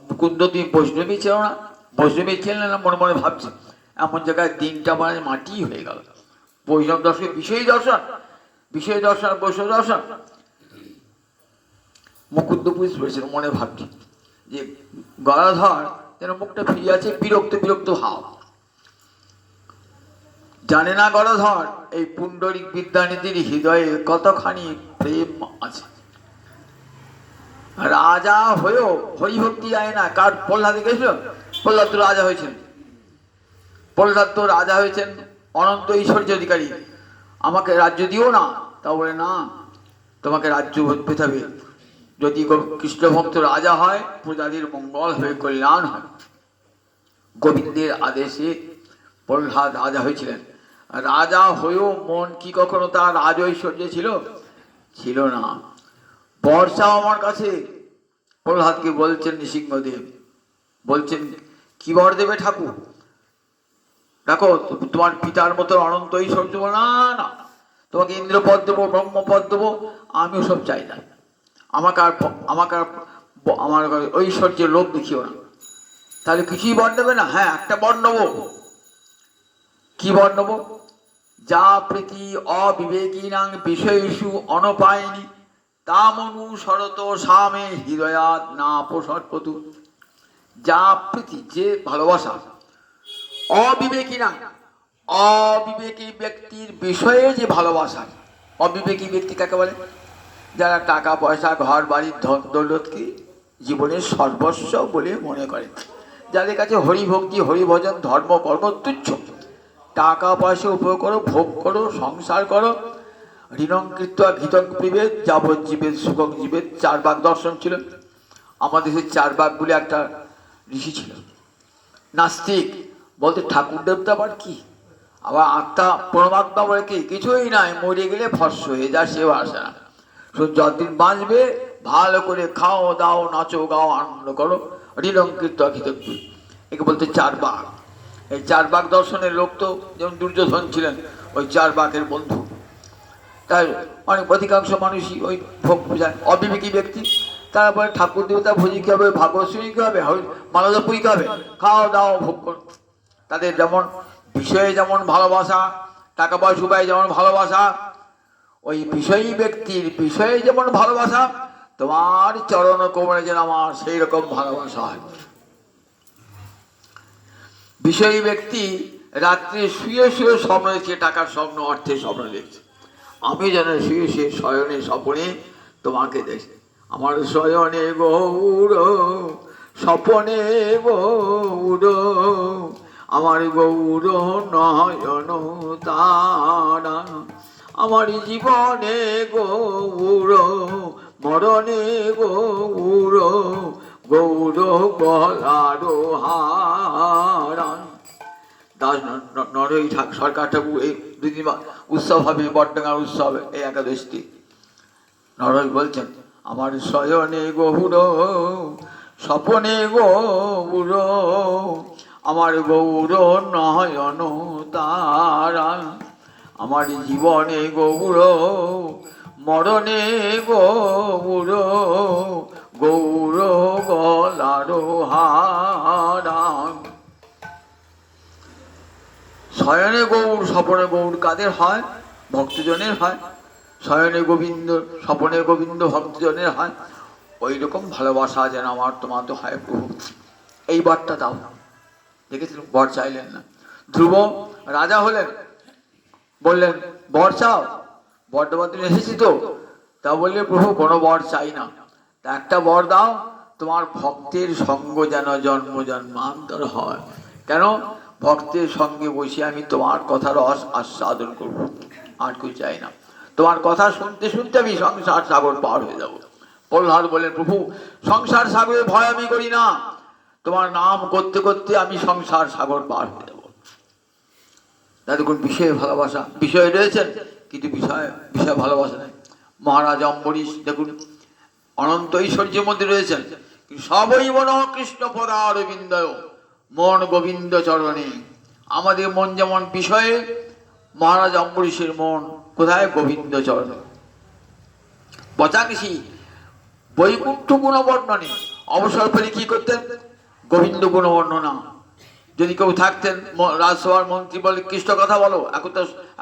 মুকুন্দ তুমি বৈষ্ণবী ছিল না? বৈষ্ণবী ছিলেন না মনে মনে ভাবছে। এমন জায়গায় দিনটা মানে মাটি হয়ে গেল। বৈষ্ণব দর্শন বিষয়ী দর্শন, বিষয় দর্শন বৈষ্ণব দর্শন। মুকুন্দ বুঝতে পেরেছেন, মনে ভাবছি যে গদাধর যেন মুখটা ফিরিয়ে আছে, বিরক্ত বিরক্ত ভাব। জানে না গদাধর এই পুণ্ডরিক বিদ্যানিধির হৃদয়ে কতখানি প্রেম আছে। রাজা হয়েও হরিভক্তি যায় না। কার? প্রহ্লাদ গেছিল, প্রহ্লাদ তো রাজা হয়েছেন, প্রহ্লাদ তো রাজা হয়েছেন, অনন্ত ঐশ্বর্য অধিকারী। আমাকে রাজ্য দিও না, তা বলে না, তোমাকে রাজ্য পেতে হবে। যদি কৃষ্ণ ভক্ত রাজা হয়, প্রজাদের মঙ্গল হয়ে কল্যাণ হয়। গোবিন্দের আদেশে প্রহ্লাদ রাজা হয়েছিলেন। রাজা হয়েও মন কি কখনো তার রাজ ঐশ্বর্য ছিল? ছিল না। বর্ষা আমার কাছে প্রহ্লাদকে বলছেন, নৃসিংহদেব বলছেন, কি বর দেবে ঠাকুর? দেখো তোমার পিতার মতো অনন্ত ঐশ্বর্য। না না, তোমাকে ইন্দ্রপদ দেবো, ব্রহ্মপদ দেবো, আমিও সব চাই না। আমাকে আর আমার ঐশ্বর্যের লোভ দেখিও না। তাহলে কিছুই বর নেবে না? হ্যাঁ, একটা বর নেবো। কি বর নেবো? যা প্রীতি অবিবেকিনাং বিষয়েষু অনপায়নি তামনুসরত সামে হৃদয়াৎ না প্রসর্পতু। যা প্রীতি, যে ভালোবাসা, অবিবেকিনাং, অবিবেকী ব্যক্তির বিষয়ে যে ভালোবাসা। অবিবেকী ব্যক্তি কাকে বলে? যারা টাকা পয়সা ঘর বাড়ি ধন দৌলতকে জীবনের সর্বস্ব বলে মনে করে, যাদের কাছে হরিভক্তি হরিভজন ধর্ম কর্ম তুচ্ছ। টাকা পয়সা উপভোগ করো, ভোগ করো, সংসার করো, ঋণং কৃত্বা ঘৃতং পিবেদ যাবজ্জীবেদ সুখং জীবেদ। চারবাক দর্শন ছিল আমাদের দেশের। চারবাক বলে একটা ঋষি ছিল, নাস্তিক, বলতে ঠাকুর দেবতা আবার কি, আবার আত্মা পরমাত্মা বলে কি কিছুই নাই, মরে গেলে ভস্ম হয়ে যায়, সেও আসে না। যতদিন বাঁচবে ভালো করে খাও দাও নাচো গাও আনন্দ করো, ঋণং কৃত্বা ঘৃতং। একে বলতে চারবাক। এই চারবাক দর্শনের লোক তো যেমন দুর্যোধন ছিলেন ওই চারবাকের বন্ধু। তাই অনেক অধিকাংশ মানুষই ওই ভোগ বোঝায়। অবিবেকী ব্যক্তি তারপরে ঠাকুর দেবতা ভোজি কি হবে, ভাগবত শুনি কি হবে, মালদা পুরি কি হবে, খাও দাও ভোগ করো। তাদের যেমন বিষয়ে যেমন ভালোবাসা, টাকা পয়সা উপায় যেমন ভালোবাসা, ওই বিষয়ী ব্যক্তির বিষয়ে যেমন ভালোবাসা, তোমার চরণ কোমরে যেন আমার সেই রকম ভালোবাসা হয়। বিষয়ী ব্যক্তি রাত্রে শুয়ে শুয়ে স্বপ্ন দেখছে, টাকার স্বপ্ন, অর্থের স্বপ্ন দেখছে। আমি যেন শুয়ে শুয়ে শয়নে স্বপনে তোমাকে দেখি। আমার শয়নে গৌর স্বপনে গৌর, আমার গৌর নয়ন তারা, আমার জীবনে গৌর মরণে গৌর, গৌর গলার হারা। দাস নরহরি সরকার ঠাকুর এই দুদিন উৎসব হবে, বটডাঙ্গার উৎসবে, এই একাদশী। নরহরি বলছেন, আমার শয়নে গৌর স্বপনে গৌর, আমার গৌর নয়ন তারা, আমার জীবনে গৌর মরণে গৌর, গৌর গলার হারা। শয়নে গৌর স্বপনে গৌর কাদের হয়? ভক্তজনের হয়। শয়নে গোবিন্দ স্বপনে গোবিন্দ ভক্তজনের হয়। ওই রকম ভালোবাসা যেন আমার তোমার তো হয় প্রভু, এই বরটা দাও। দেখেছিলাম বর চাইলেন না। ধ্রুব রাজা হলেন, বললেন বর চাও। বর্ধমান তুমি এসেছি তো, তা বললে প্রভু কোনো বর চাই না, তা একটা বর দাও, তোমার ভক্তের সঙ্গ যেন জন্ম জন্মান্তর হয়। কেন? ভক্তের সঙ্গে বসে আমি তোমার কথার আস্বাদন করব, আর কিছু চাই না। তোমার কথা শুনতে শুনতে আমি সংসার সাগর পার হয়ে যাব। প্রহ্লাদ বলেন, প্রভু সংসার সাগরে ভয় আমি করি না, তোমার নাম করতে করতে আমি সংসার সাগর পার হয়ে যাব। দেখুন বিষয়ে ভালোবাসা, বিষয় রয়েছেন কিন্তু বিষয় ভালোবাসা নেই। মহারাজ অম্বরীশ দেখুন অনন্ত ঐশ্বর্যের মধ্যে রয়েছেন, কিন্তু সবই মন কৃষ্ণ পদারবিন্দয়, মন গোবিন্দ চরণে। আমাদের মন যেমন বিষয়ে, মহারাজ অম্বরীশের মন কোথায়? গোবিন্দ চরণে। বচাকৃষি বৈকুণ্ঠ গুণবর্ণনে অবসর পেলে কি করতেন? গোবিন্দ গুণবর্ণনা। যদি কেউ থাকতেন রাজসভার মন্ত্রী বলে কৃষ্ণ কথা বলো,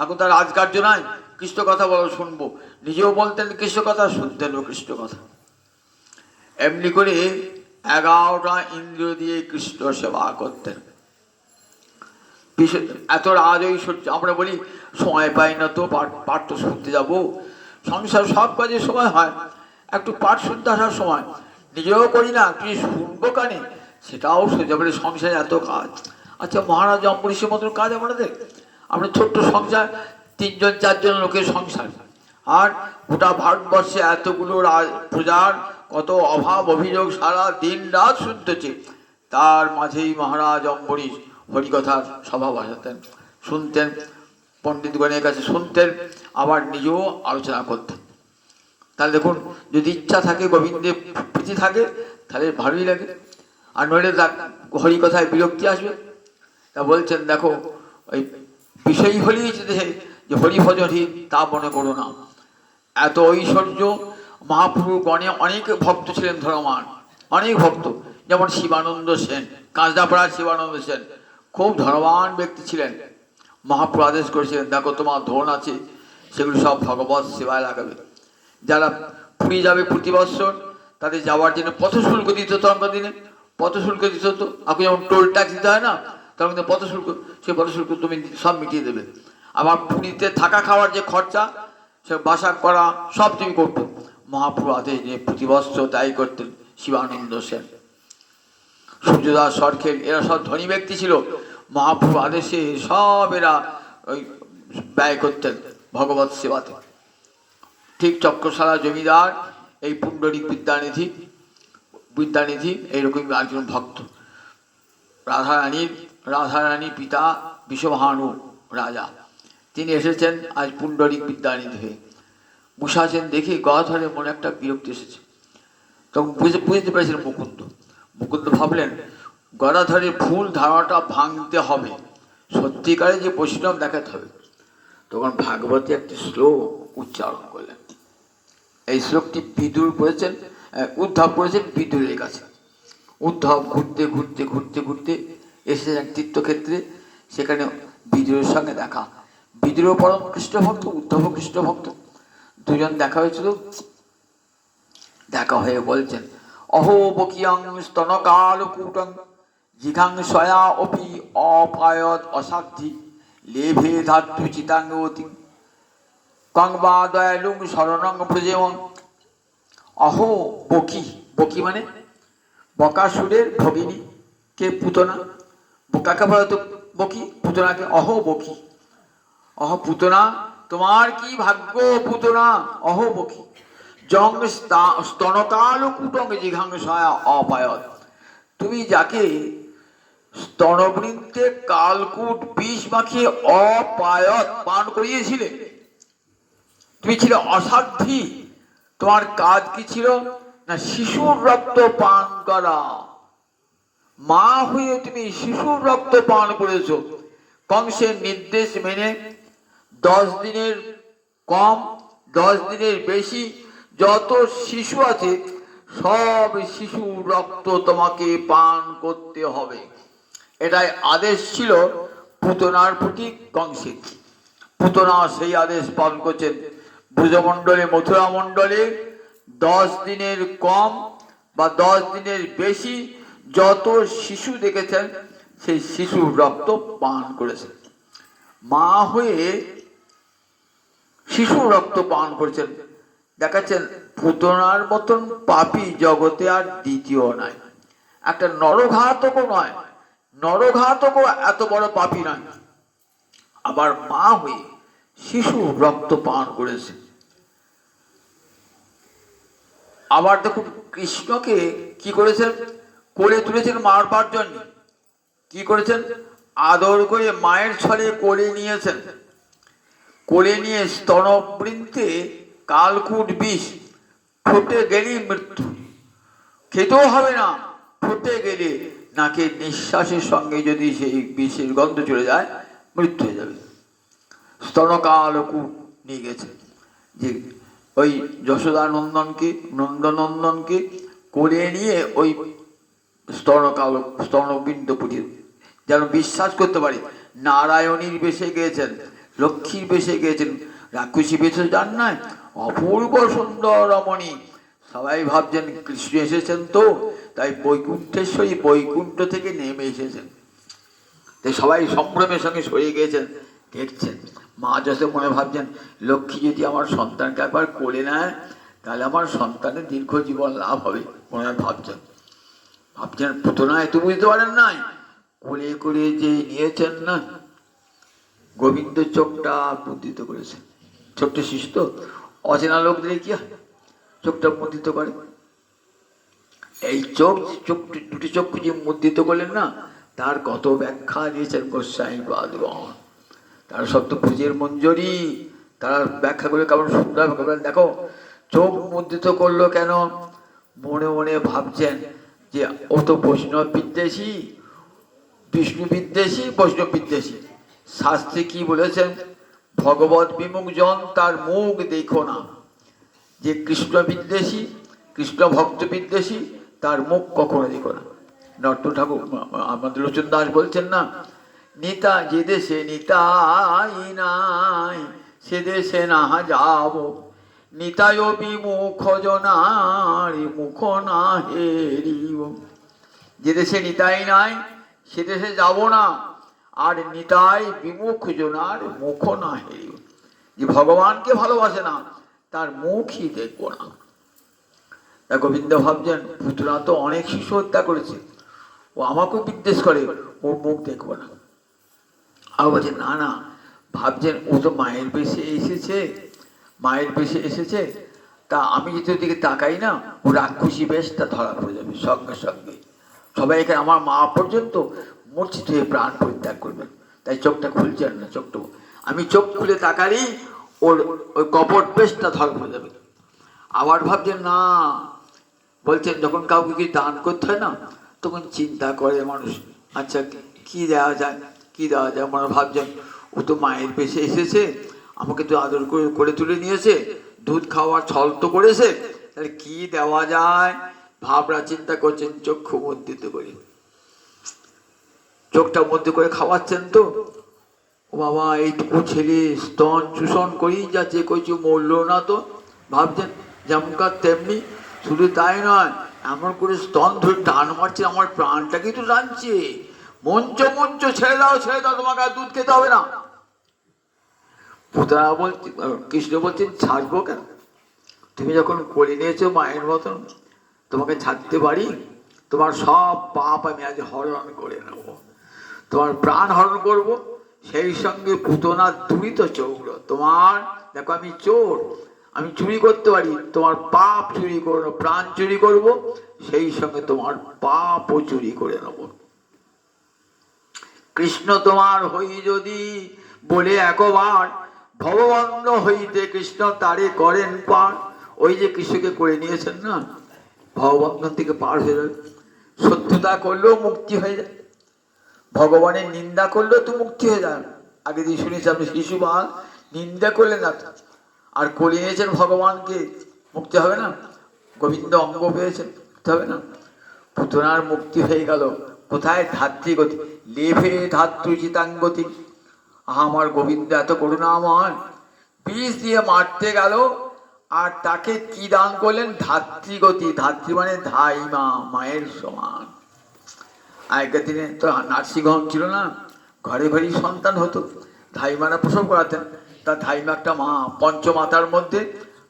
এখন তার রাজকার্য নাই, কৃষ্ণ কথা বলো শুনবো, নিজেও বলতেন কৃষ্ণ কথা, শুনতেন কৃষ্ণ কথা। এমনি করে 11টা ইন্দ্রিয় দিয়ে কৃষ্ণ সেবা করতেন। এত রাজ ঐশ্বর্য। আমরা বলি সময় পাই না তো, পাঠ তো শুনতে যাবো, সংসার সব কাজে সময় হয়, একটু পাঠ শুনতে আসার সময় নিজেও করি না, তুই শুনবো কানে, সেটাও সোজা বলে সংসারে এত কাজ। আচ্ছা মহারাজ অম্বরীশের মতন কাজ আমাদের? আমরা ছোট্ট সংসার, 3 জন 4 জন লোকের সংসার, আর গোটা ভারতবর্ষে এতগুলো প্রজার কত অভাব অভিযোগ সারা দিন রাত শুনতেছে, তার মাঝেই মহারাজ অম্বরীশ হরিকথার সভা বসাতেন, শুনতেন, পণ্ডিতগণের কাছে শুনতেন, আবার নিজেও আলোচনা করতেন। তাহলে দেখুন যদি ইচ্ছা থাকে, গোবিন্দের প্রীতি থাকে, তাহলে ভালোই লাগে। আর নইলে হরিকথায় বিরক্তি আসবে। তা বলছেন দেখো ওই বিষয়ী হলেই যে হরিভজনহীন তা মনে করো না। এত ঐশ্বর্য, মহাপ্রভু গণে অনেক ভক্ত ছিলেন ধর্মমান, অনেক ভক্ত, যেমন শিবানন্দ সেন, কাঁচরাপাড়ার শিবানন্দ সেন খুব ধনবান ব্যক্তি ছিলেন। মহাপ্রভু আদেশ করেছিলেন, দেখো তোমার ধন আছে, সেগুলো সব ভগবত সেবায় লাগাবে। যারা পুরী যাবে প্রতি বৎসর, তাদের যাওয়ার জন্য পথশুল্ক দিত, তখনকার দিনে পথশুল্ক দিত। তো এখন যেমন টোল ট্যাক্স দিতে হয় না, তখন কিন্তু পথশুল্ক, সেই পথশুল্ক তুমি সব মিটিয়ে দেবে। আবার পুরীতে থাকা খাওয়ার যে খরচা, সে বাসা করা সব তুমি করতো। মহাপ্রভু আদেশ নিয়ে প্রতি বৎসর তাই করতেন শিবানন্দ সেন, সূর্যদাস সরখেল, এরা সব ধনী ব্যক্তি ছিল। মহাপ্রভু আদেশে সব এরা ওই ব্যয় করতেন ভগবত সেবাতে। ঠিক চক্রশালা জমিদার এই পুণ্ডরিক বিদ্যানিধি এইরকম একজন ভক্ত। রাধারানীর পিতা বিষভানু রাজা, তিনি এসেছেন আজ পুণ্ডরিক বিদ্যানিধি হয়ে। মুসাছেন দেখে গদাধরের মনে একটা বিরক্তি এসেছে। তখন বুঝতে পেরেছিলেন মুকুন্দ ভাবলেন গদাধরের ভুল ধারণাটা ভাঙতে হবে, সত্যিকারে যে বৈষ্ণব দেখাতে হবে। তখন ভাগবতী একটি শ্লোক উচ্চারণ করলেন। এই শ্লোকটি বিদুর করেছেন, উদ্ধব করেছেন বিদুরের কাছে। উদ্ধব ঘুরতে ঘুরতে ঘুরতে ঘুরতে এসেছেন এক তীর্থক্ষেত্রে, সেখানে বিদুরের সঙ্গে দেখা। বিদুরও পরম কৃষ্ণ ভক্ত, উদ্ধব কৃষ্ণ ভক্ত, দুজন দেখা হয়েছিল। দেখা হয়ে বলছেন, অহো বকিয়াং স্তনকালকূটং জিঘাংসয়া অপি অপায়ত অসাধ্যি লেভে ধাতু চিতাঙ্গতি কংবা দয়ালুং শরণং প্রজেমং। অহো বকি মানে বকাসুরের ভগিনী, কে পুতনা। কাকে বলে তো বকি? পুতনাকে। অহো বকি, অহ পুতনা, তোমার কি ভাগ্য পুতনা। অহ বকি জং স্তনকালকূটং জিঘাংসয়া অপায়ত, তুমি যাকে স্তনবৃন্তে কালকূট বিষ মাখিয়ে অপায়ত পান করিয়েছিলে, তুমি ছিলে অসাধ্যী। তোমার কাজ কি ছিল না? শিশুর রক্ত পান করা। মা হয়ে তুমি শিশুর রক্ত পান করেছো। কংসের নির্দেশ মেনে 10 দিনের কম 10 দিনের বেশি যত শিশু আছে সব শিশুর রক্ত তোমাকে পান করতে হবে, এটাই আদেশ ছিল পুতনার প্রতি কংসের। পুতনা সেই আদেশ পালন করছেন। ব্রজমণ্ডলে, মথুরা মণ্ডলে 10 দিনের কম বা 10 দিনের বেশি যত শিশু দেখেছেন সেই শিশুর রক্ত পান করেছেন। মা হয়ে শিশুর রক্ত পান করেছেন। দেখাচ্ছেন পুতনার মতন পাপী জগতে আর দ্বিতীয় নাই। একটা নরঘাতকও নয়, নরঘাতকও এত বড় পাপী নয়, আবার মা হয়ে শিশুর রক্ত পান করেছে। আবার দেখুন কৃষ্ণকে কি করেছেন, কোলে তুলেছেন মারবার জন্য। কি করেছেন? আদর করে মায়ের ছলে কোলে নিয়েছেন। কোলে নিয়ে স্তনবৃন্তে কালকূট বিষ, ঠোঁটে গেলেই মৃত্যু, খেতেও হবে না, ঠোঁটে গেলে নাকের নিঃশ্বাসের সঙ্গে যদি সেই বিষের গন্ধ চলে যায় মৃত্যু হয়ে যাবে। স্তনকালকূট নিয়ে গেছে, যে ওই নন্দনন্দনকে কোলে নিয়ে ওই স্তনবিন্দ পুটিয়ে যেন বিশ্বাস করতে পারে নারায়ণীর বেশে গিয়েছেন, লক্ষ্মীর বেশে গিয়েছেন, রাক্ষসী বেশে যান নাই, অপূর্ব সুন্দর রমণী। সবাই ভাবছেন কৃষ্ণ এসেছেন, তো তাই বৈকুণ্ঠেশ্বরী বৈকুণ্ঠ থেকে নেমে এসেছেন। তাই সবাই সম্ভ্রমের সঙ্গে সরিয়ে গিয়েছেন, দেখছেন। মা যশোদা মনে ভাবছেন লক্ষ্মী যদি আমার সন্তানকে একবার কোলে নেয় তাহলে আমার সন্তানের দীর্ঘ জীবন লাভ হবে, মনে ভাবছেন। পুতনা এত বুঝতে পারেন নাই, কোলে করে যে নিয়েছেন না, গোবিন্দ চোখটা মুদ্রিত করেছেন। ছোট্ট শিশু তো, অচেনা লোক দিলে কি চোখটা মুদ্রিত করে। এই দুটি চক্ষু যে মুদ্রিত করলেন না, তার কত ব্যাখ্যা দিয়েছেন গোস্বামী পাদুগণ। তারা সত্য ভুজের মঞ্জরি, তারা ব্যাখ্যা করে কেমন সুন্দর বলেন। দেখো চোখ মুদ্রিত করলো কেন? মনে মনে ভাবছেন যে ও তো বৈষ্ণব বিদ্বেষী, বিষ্ণু বিদ্বেষী, বৈষ্ণব বিদ্বেষী। শাস্ত্রে কি বলেছেন? ভগবত বিমুখ জন তার মুখ দেখো না। যে কৃষ্ণ বিদ্বেষী, কৃষ্ণ ভক্ত বিদ্বেষী, তার মুখ কখনো দেখো না। নট্ট ঠাকুর আমাদের লোচন দাস বলছেন না, নিতা যে দেশে নিতাই নাই সে দেশে না যাব, নিতায় বিমুখ জনার মুখ না হেরিব। যে দেশে নিতাই নাই সে দেশে যাব না, আর নিতাই বিমুখ জনার মুখ না হেরিব। যে ভগবানকে ভালোবাসে না তার মুখই দেখবো না। তা গোবিন্দ ভাবছেন পুতনা তো অনেক শিশু হত্যা করেছে, ও আমাকেও বিদ্বেষ করে, ওর মুখ দেখবো না। আর বলছে না না, ভাবছেন ও তো মায়ের বেশে এসেছে, মায়ের বেশে এসেছে, তা আমি যদি ওদিকে তাকাই না ও রাক্ষসী বেশটা ধরা পড়ে যাবে সঙ্গে সঙ্গে। সবাই এখানে আমার মা পর্যন্ত মূর্ছিত হয়ে প্রাণ পরিত্যাগ করবেন। তাই চোখটা খুলছেন না, চোখটা আমি চোখ খুলে তাকালেই ওর ওই কপট বেশটা ধরা পড়ে যাবে। আবার ভাবছেন না, বলছেন যখন কাউকে কি দান করতে হয় না তখন চিন্তা করে মানুষ, আচ্ছা কি দেওয়া যায়, কি দেওয়া যায়। মানে ভাবছেন ও তো মায়ের পেশে এসেছে, আমাকে তো আদর করে করে তুলে নিয়েছে, দুধ খাওয়ার ছল তো করেছে, তাহলে কি দেওয়া যায় ভাবরা চিন্তা করছেন। চক্ষু মধ্যিত করে, চোখটা মধ্যে করে খাওয়াচ্ছেন তো, ও বাবা এইটুকু ছেলে স্তন চূষণ করেই যাচ্ছে, কিছু মরলো না তো। ভাবছেন যেমনকার তেমনি, শুধু তাই নয় এমন করে স্তন ধরে টান মারছে, আমার প্রাণটাকে তো টানছে। মঞ্চ মঞ্চ ছেড়ে দাও, ছেড়ে দাও, তোমাকে আর দুধ খেতে হবে না। পুতনা বলছে, কৃষ্ণ বলছেন ছাড়বো কেন, তুমি যখন কোলে নিয়েছো মায়ের মতন, তোমাকে ছাড়তে পারি? তোমার সব পাপ আমি আজ হরণ করে নেব, তোমার প্রাণ হরণ করব, সেই সঙ্গে পুতনার দুরিত চৌর। তোমার দেখো আমি চোর, আমি চুরি করতে পারি, তোমার পাপ চুরি করবো, প্রাণ চুরি করব, সেই সঙ্গে তোমার পাপও চুরি করে নেব। কৃষ্ণ তোমার হই যদি বলে একবার, ভববন্ধ হইতে কৃষ্ণ তারে করেন পার। ওই যে কৃষ্ণকে করে নিয়েছেন না, ভববন্ধন থেকে পার হয়ে যাবে। সত্যতা করলেও মুক্তি হয়ে যায়, ভগবানের নিন্দা করলেও তো মুক্তি হয়ে যায়। আগে দিয়ে শুনেছি আপনি শিশুপাল নিন্দা করলেন না, আর করে নিয়েছেন ভগবানকে, মুক্তি হবে না? গোবিন্দ অঙ্গ পেয়েছেন, হবে না? পুতনার মুক্তি হয়ে গেল। কোথায়? ধাত্রীগতি, লেভে ধাত্রীচিতাঙ্গতি। আমার গোবিন্দ এত করুণাময়, বিষ দিয়ে মারতে গেল, আর তাকে কি দান করলেন? ধাত্রীগতি। ধাত্রী মানে ধাইমা, মায়ের সমান। আগেকার দিনে তো নার্সিংহোম ছিল না, ঘরে ঘরে সন্তান হতো, ধাইমারা প্রসব করাতেন। তা ধাইমা একটা মা, পঞ্চমাতার মধ্যে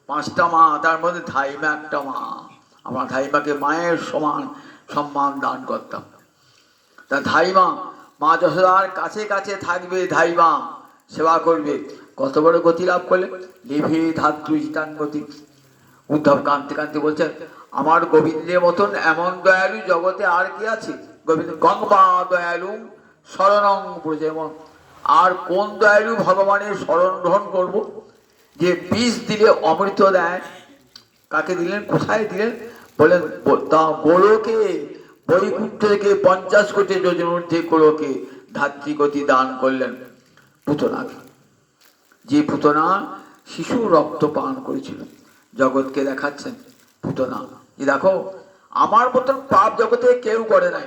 5টা মা, তার মধ্যে ধাইমা একটা মা। আমরা ধাইমাকে মায়ের সমান সম্মান দান করতাম। তা ধাইমা মা যশোদার কাছে কাছে থাকবে, ধাইমা সেবা করবে। কত বড় গতি লাভ করলে? লেভে ধাত্রী চিতাঙ্গতি। উদ্ধব কাঁদতে কাঁদতে বলছেন আমার গোবিন্দের মতন এমন দয়ালু জগতে আর কি আছে? গোবিন্দ গঙ্গা দয়ালু শরণং ব্রজেমন। আর কোন দয়ালু ভগবানের শরণ গ্রহণ করব, যে বিষ দিলে অমৃত দেয়? কাকে দিলেন, কোথায় দিলেন? বলেন তা গোলকে, বৈকুণ্ঠ থেকে 50 কোটি যোজন ঊর্ধ্বে গোলকে ধাত্রীগতি দান করলেন পুতনাকে। যে পুতনা শিশু রক্ত পান করেছিল, জগৎকে দেখাচ্ছেন পুতনা, যে দেখো আমার মতন পাপ জগতে কেউ করে নাই।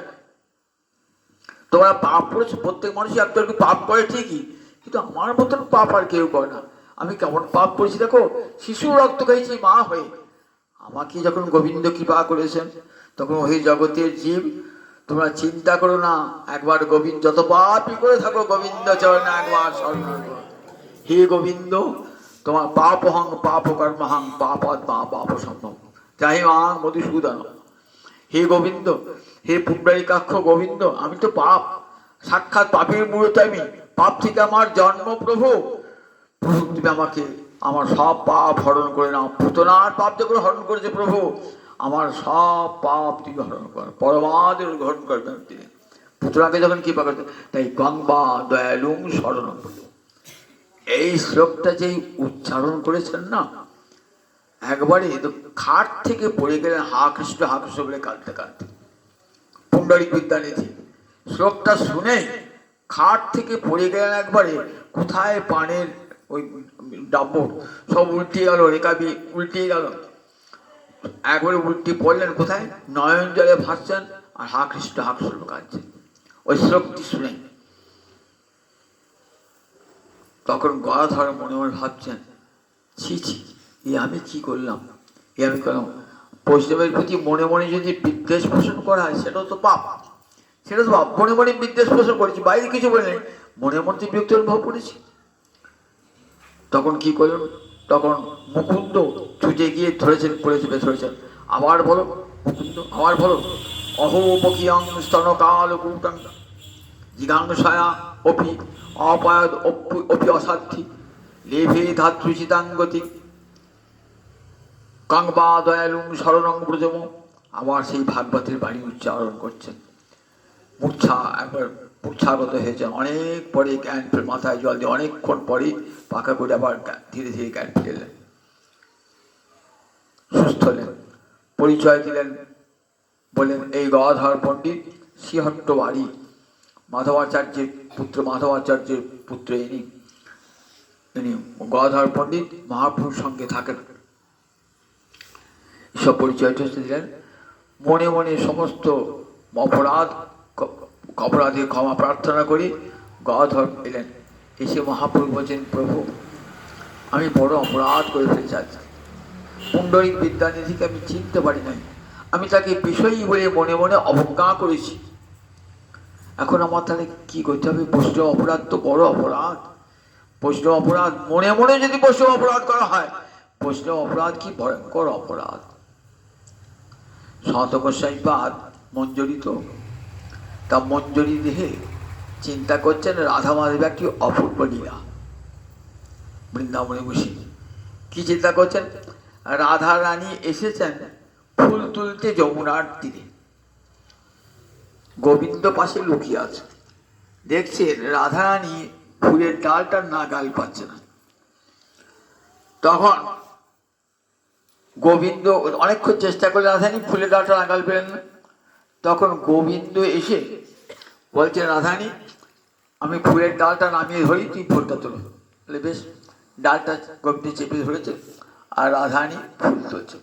তোমরা পাপ করেছো, প্রত্যেক মানুষই একটু একটু পাপ করে ঠিকই, কিন্তু আমার মতন পাপ আর কেউ করে না। আমি কেমন পাপ করেছি দেখো, শিশু রক্ত খেয়েছি মা হয়ে। আমাকে যখন গোবিন্দ কৃপা করেছেন, তখন ওই জগতের জীব তোমরা চিন্তা করো না, একবার গোবিন্দ যত পাপই করে থাকো গোবিন্দ চরণে একবার শরণ করো। হে গোবিন্দ, তোমার পাপ হং পাপ কর্মহং পাপাৎ মা পাপ সম্ভব যাই মাং মধুসূদন। হে গোবিন্দ, হে পুণ্ডরীকাক্ষ গোবিন্দ, আমি তো পাপ, সাক্ষাৎ পাপের মূলত আমি, পাপ থেকে আমার জন্ম। প্রভু প্রভু তুমি আমাকে আমার সব পাপ হরণ করে নাও। পুতনার পাপ যখন হরণ করেছে প্রভু, আমার সব পাপ তুমি হরণ কর, পরমাদের গ্রহণ করবেন তিনি। পুতনাকে যখন কৃপা করতে, তাই গঙ্গা দয়ালুং শরণ। এই শ্লোকটা যেই উচ্চারণ করেছেন না, একবারে খাট থেকে পড়ে গেলেন হা কৃষ্ণ বলে কাঁদতে কাঁদতে। পুণ্ডরিক বিদ্যানিধি শ্লোকটা শুনে খাট থেকে পড়ে গেলেন একবারে। কোথায় পানের ওই ডাব্বর সব উল্টে গেল, রেকাবি উল্টে গেল, একবারে উল্টে পড়লেন। কোথায়? নয়ন জলে ভাসছেন আর হা কৃষ্ণ কাঁদছে। ওই শ্লোকটি শুনে তখন গদাধর মনে মনে ভাবছেন, ছি ছি, আমি কি করলাম, আমি করলাম। বৈষ্ণবের প্রতি মনে মনে যদি বিদ্বেষ পোষণ করা হয় সেটাও তো পাপ, সেটা তো পাপ। মনে মনে বিদ্বেষ পোষণ করেছি, বাইরে কিছু বলে নেই, মনে মনে বিরক্তি অনুভব করেছি। তখন কি করলেন, তখন মুকুন্দ ছুটে গিয়ে ধরেছেন, পড়ে চেপে ধরেছেন। আবার বলো মুকুন্দ, আবার বলো। অহোপকিয়াং স্তন কাল কূটাং জিগাংসায়া অপি অপায়দ অপি অসাধ্যি লেভে ধাতৃচিতাঙ্গতি কাংবা দয়ালুং শরণং ব্রজম। আবার সেই ভাগবতের বাণী উচ্চারণ করছেন। মূর্ছা একবার মূর্ছাগত হয়েছে, অনেক পরে জ্ঞান ফের, মাথায় জল দিয়ে অনেকক্ষণ পরে পাকা করে আবার ধীরে ধীরে জ্ঞান ফিরলেন, সুস্থ হলেন। পরিচয় দিলেন, বললেন এই গদাধর পণ্ডিত শ্রীহট্ট বাড়ি, মাধবাচার্যের পুত্র, মাধবাচার্যের পুত্র ইনি। ইনি গদাধর পণ্ডিত মহাপ্রভুর সঙ্গে থাকেন। এসব পরিচয়টা দিলেন। মনে মনে সমস্ত অপরাধের ক্ষমা প্রার্থনা করি গদাধর এলেন। এসে মহাপ্রভু বলছেন, প্রভু আমি বড় অপরাধ করে ফেলেছি আজকে। পুণ্ডরিক বিদ্যানিধিকে আমি চিনতে পারি নাই, আমি তাকে বিষয়ী বলে মনে মনে অবজ্ঞা করেছি। এখন আমার তাহলে কি করতে হবে? বৈষ্ণব অপরাধ তো বড় অপরাধ। বৈষ্ণব অপরাধ, মনে মনে যদি বৈষ্ণব অপরাধ করা হয়, বৈষ্ণব অপরাধ কি ভয়ঙ্কর অপরাধ। সনাতন গোস্বামী পাদ মঞ্জরিত, তা মঞ্জরি দেহে চিন্তা করছেন রাধা মাধব একটি অপূর্ব লীলা। বৃন্দাবনে বসে কি চিন্তা করছেন? রাধা রানী এসেছেন ফুল তুলতে যমুনার তীরে, গোবিন্দ পাশে লুকিয়ে আছে। দেখছেন রাধা রানী ফুলের ডালটা নাগাল পাচ্ছে না। তখন গোবিন্দ অনেকক্ষণ চেষ্টা করলে রাধারানী ফুলের ডালটা নাগাল পেলেন না। তখন গোবিন্দ এসে বলছেন, রাধারানী আমি ফুলের ডালটা নামিয়ে ধরি, তুই ফুলটা তোলো। বলে বেশ। ডালটা গোবিন্দ চেপে ধরেছে আর রাধারানী ফুল তুলছে।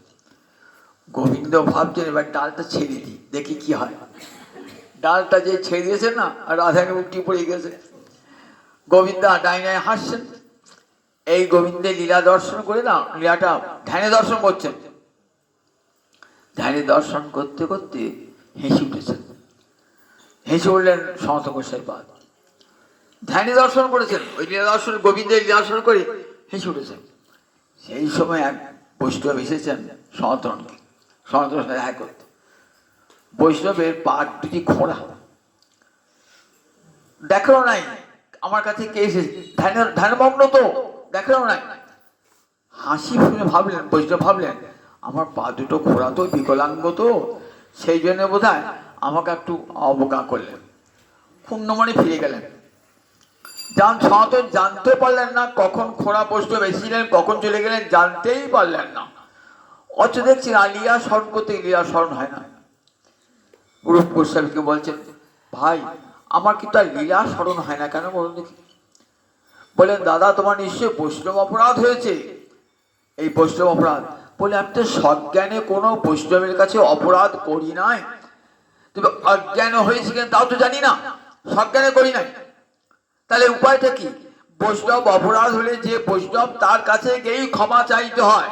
গোবিন্দ ভাবছেন এবার ডালটা ছেড়ে দিই, দেখি কি হয়। ডালটা যে ছেড়ে দিয়েছে না, আর রাধারানী উল্টি পড়ে গেছে। গোবিন্দ ডাইনায় হাসছেন। এই গোবিন্দের লীলা দর্শন করে না, লীলাটা ধ্যানে দর্শন করছেন। ধ্যানে দর্শন করতে করতে হেসে উঠেছেন। হেসে উঠলেন সনাতন গোস্বামী পাদ। ধ্যানে দর্শন করেছেন, ওই লীলা দর্শন, গোবিন্দের লীলা দর্শন করে হেসে উঠেছেন। সেই সময় এক বৈষ্ণব এসেছেন সনাতনকে, সনাতনের সাথে দেখা করতে। বৈষ্ণবের পা দুটি খোঁড়া, দেখানো নাই আমার কাছে কে এসেছে, ধ্যানমগ্ন তো, দেখানো নাই। হাসি শুনে ভাবলেন, বৈষ্ণব ভাবলেন আমার পা দুটো খোঁড়া তো, বিকলাঙ্গ তো, সেই জন্য বোধ হয় আমাকে একটু অবজ্ঞা করলেন। পুণ্যমণি ফিরে গেলেন। সনাতন জানতে পারলেন না কখন খোঁড়া বৈষ্ণব এসেছিলেন, কখন চলে গেলেন, জানতেই পারলেন না। অথচ দেখছেন লীলা স্মরণ করতে লীলা স্মরণ হয় না। রূপ গোস্বামীকে বলছেন, ভাই আমার কিন্তু আর লীলা স্মরণ হয় না কেন বলুন দেখি। বলেন, দাদা তোমার নিশ্চয়ই বৈষ্ণব অপরাধ হয়েছে। এই বৈষ্ণব অপরাধ বলে, আমি তো সজ্ঞানে কোনো বৈষ্ণবের কাছে অপরাধ করি নাই, তবে অজ্ঞান হয়েছে কেন তাও তো জানি না, সজ্ঞানে করি নাই। তাহলে উপায়টা কি? বৈষ্ণব অপরাধ হলে যে বৈষ্ণব তার কাছে গিয়েই ক্ষমা চাইতে হয়।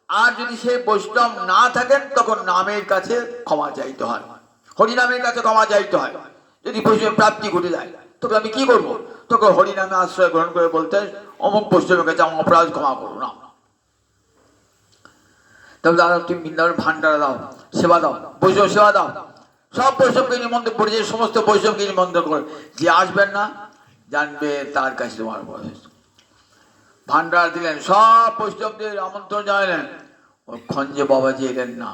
আর যদি সে বৈষ্ণব না থাকেন তখন নামের কাছে ক্ষমা চাইতে হয়, হরিনামের কাছে ক্ষমা চাইতে হয়। যদি বৈষ্ণব প্রাপ্তি ঘটে যায় তোকে আমি কি করবো? তোকে হরিনামে আশ্রয় গ্রহণ করে বলতে অমুক বৈষ্ণবের কাছে আমার অপরাধ ক্ষমা করো না। তবে দাদা তুমি বৃন্দাবনের ভান্ডারা দাও, সেবা দাও, বৈষ্ণব সেবা দাও, সব বৈষ্ণবকে নিমন্ত্রণ করে, যে সমস্ত বৈষ্ণবকে নিমন্ত্রণ করে, যে আসবেন না জানবে তার কাছে তোমার বয়স। ভান্ডার দিলেন, সব বৈষ্ণবদের আমন্ত্রণ জানালেন। ওর খঞ্জে বাবাজি এলেন না।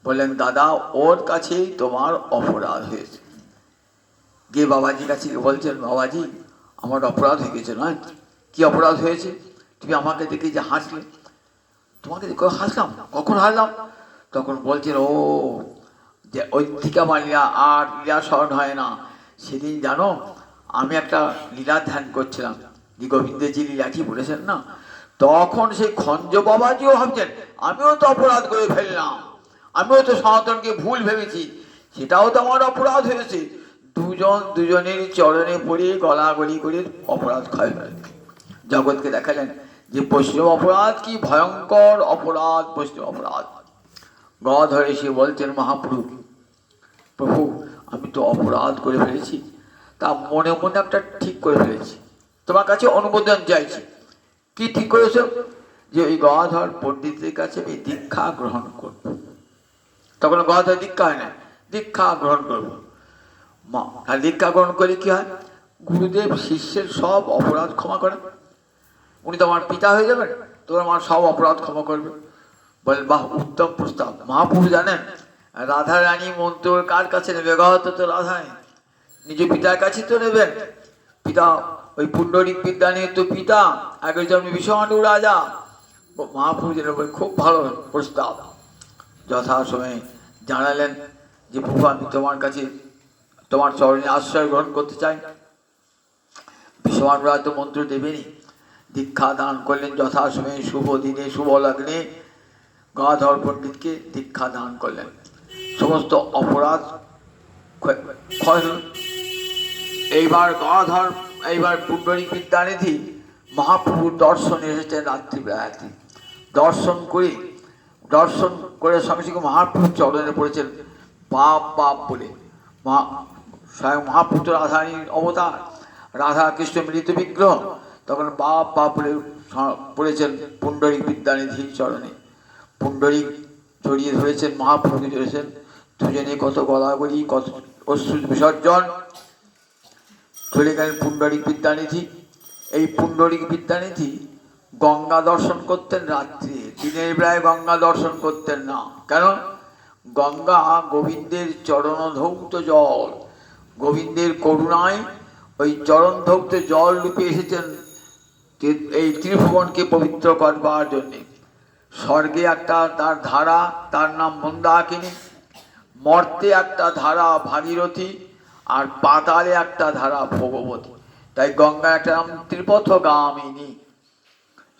বললেন, দাদা ওর কাছেই তোমার অপরাধ হয়েছে। গিয়ে বাবাজির কাছে বলছেন, বাবাজি আমার অপরাধ হয়ে গেছে। নয়, কি অপরাধ হয়েছে? তুমি আমাকে দেখে যে হাসলে। তোমাকে দেখে হাসলাম? কখন হাসলাম? তখন বলছেন, ও যে ওই থেকে আমার লীলা আর লীলা স্মরণ হয় না। সেদিন জানো আমি একটা লীলা ধ্যান করছিলাম, যে গোবিন্দের যে লীলাটি বলেছেন না, তখন সেই খঞ্জ বাবাজিও ভাবছেন আমিও তো অপরাধ করে ফেললাম, আমিও তো সনাতনকে ভুল ভেবেছি, সেটাও তো আমার অপরাধ হয়েছে। দুজন দুজনের চরণে পড়ে গলাগলি করে অপরাধ ক্ষয় হয়ে জগৎকে দেখালেন যে বৈষ্ণব অপরাধ কি ভয়ঙ্কর অপরাধ। বৈষ্ণব অপরাধ গদাধর এসে বলছেন, মহাপ্রভু, প্রভু আমি তো অপরাধ করে ফেলেছি, তা মনে মনে একটা ঠিক করে ফেলেছি, তোমার কাছে অনুমোদন চাইছি। কি ঠিক করেছ? যে ওই গদাধর পণ্ডিতের কাছে আমি দীক্ষা গ্রহণ করব। তখন গদাধর দীক্ষা হয় না, দীক্ষা গ্রহণ করবো। আর দীক্ষা গ্রহণ করে কি হয়? গুরুদেব শিষ্যের সব অপরাধ ক্ষমা করেন। উনি তো আমার পিতা হয়ে যাবেন, তোমার আমার সব অপরাধ ক্ষমা করবে। বলেন বাহ, উত্তম প্রস্তাব। মহাপ্রভু জানেন রাধা রানী মন্ত্র কার কাছে নেবে? গহত তো রাধাই নিজ পিতার কাছে তো নেবেন। পিতা ওই পুণ্ডরিক বিদ্যা নিয়ে তো পিতা, আগের জন্মে বিষমানু রাজা। মহাপ্রভু যেন খুব ভালো প্রস্তাব। যথাসময়ে জানালেন যে প্রভু আমি তোমার কাছে তোমার চরণে আশ্রয় গ্রহণ করতে চাই। বিষমানু রাজা তো মন্ত্র দেবেনি, দীক্ষা দান করলেন যথাসময়ে, শুভ দিনে শুভ লগ্নে গদাধর পণ্ডিতকে দীক্ষা দান করলেন। সমস্ত অপরাধ ক্ষয় হল। এইবার গদাধর, এইবার পুণ্ডরিক বিদ্যানিধি মহাপ্রভুর দর্শনে এসেছেন রাত্রিবেলাতে। দর্শন করে সঙ্গে সঙ্গে মহাপ্রভুর চরণে পড়েছেন বাপ বাপ বলে। স্বয়ং মহাপ্রভু রাধারানীর অবতার, রাধা কৃষ্ণ মিলিত বিগ্রহ, তখন বাপ বাপ বলে পড়েছেন পুণ্ডরিক বিদ্যানিধির চরণে। পুণ্ডরিক জড়িয়ে ধরেছেন, মহাপ্রভুকে ধরেছেন। দুজনে কত গলাগলি, কত অশ্রু বিসর্জন। চলে গেলেন পুণ্ডরিক বিদ্যানিধি। এই পুণ্ডরিক বিদ্যানিধি গঙ্গা দর্শন করতেন রাত্রে, দিনের বেলায় গঙ্গা দর্শন করতেন না। কেন? গঙ্গা গোবিন্দের চরণধৌত জল, গোবিন্দের করুণায় ওই চরণধৌত জল রূপে এসেছেন এই ত্রিভুবনকে পবিত্র করবার জন্যে। স্বর্গে একটা তার ধারা, তার নাম মন্দাকিনী। মর্তে একটা ধারা ভাগীরথী, আর পাতালে একটা ধারা ভগবতী। তাই গঙ্গা একটা নাম ত্রিপথগামিনী।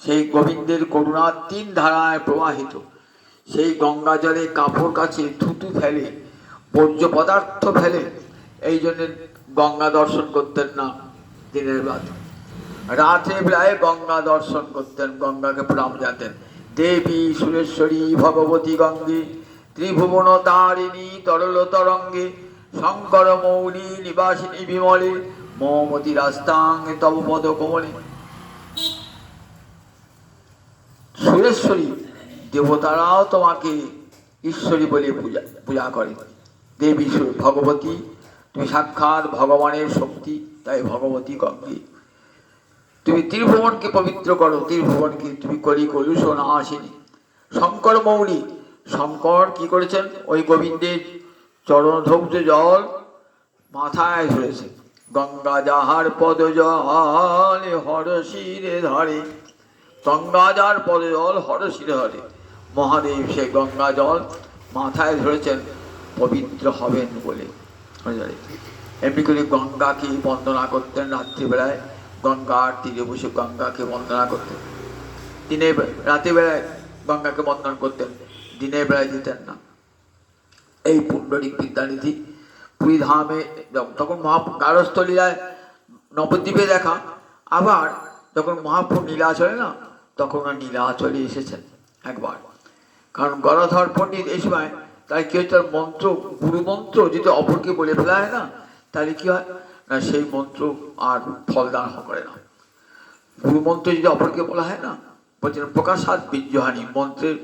সেই গোবিন্দের করুণার তিন ধারায় প্রবাহিত। সেই গঙ্গা জলে কাপড় কাছে থুতু ফেলে, বর্জ্য পদার্থ ফেলে। এই জন্যে গঙ্গা দর্শন করতেন না দিনের বেলা। রাত্রে বেলায় গঙ্গা দর্শন করতেন, গঙ্গাকে প্রণাম জানতেন। দেবী সুরেশ্বরী ভগবতী গঙ্গে, ত্রিভুবন তারিণী তরল তরঙ্গে, শঙ্কর মৌলি নিবাসিনী বিমলে, মমতি রাস্তাঙ্গে তব পদ কোমলে। সুরেশ্বরী দেবতারাও তোমাকে ঈশ্বরী বলে পূজা করে। দেবী ভগবতী, তুমি সাক্ষাৎ ভগবানের শক্তি, তাই ভগবতী গঙ্গে। তুমি ত্রিভুবনকে পবিত্র করো, ত্রিভুবনকে তুমি করি কলুষ না আসেনি। শঙ্কর মৌলি, শঙ্কর কি করেছেন? ওই গোবিন্দের চরণধৌত জল মাথায় ধরেছে। গঙ্গা যাহার পদ জল হরশিরে ধরে, গঙ্গা যার পদ জল হরশিরে ধরে। মহাদেব সে গঙ্গা জল মাথায় ধরেছেন পবিত্র হবেন বলে। এমনি করে গঙ্গাকে বন্দনা করতেন রাত্রিবেলায়, গঙ্গার তীরে বসে গঙ্গাকে বন্দনা করতেন। রাতের বেলায় গঙ্গাকে বন্দনা করতেন, দিনের বেলায় যেতেন না। এই পুণ্ডরিক বিদ্যানিধি পুরী ধামে তখন গারস্থ লীলায় নবদ্বীপে দেখা, আবার যখন মহাপ্রভু নীলাচলে না, তখন নীলাচলে এসেছেন একবার। কারণ গদাধর পণ্ডিত এই সময় তাই কি হচ্ছে, মন্ত্র গুরু মন্ত্র যদি অপরকে বলে ফেলা হয় না, তাহলে কি হয় না, সেই মন্ত্র আর ফলদান করে না। গুরু মন্ত্র যদি অপরকে বলা হয় না, বলছেন প্রকাশাৎ বীর্যহানি, মন্ত্রের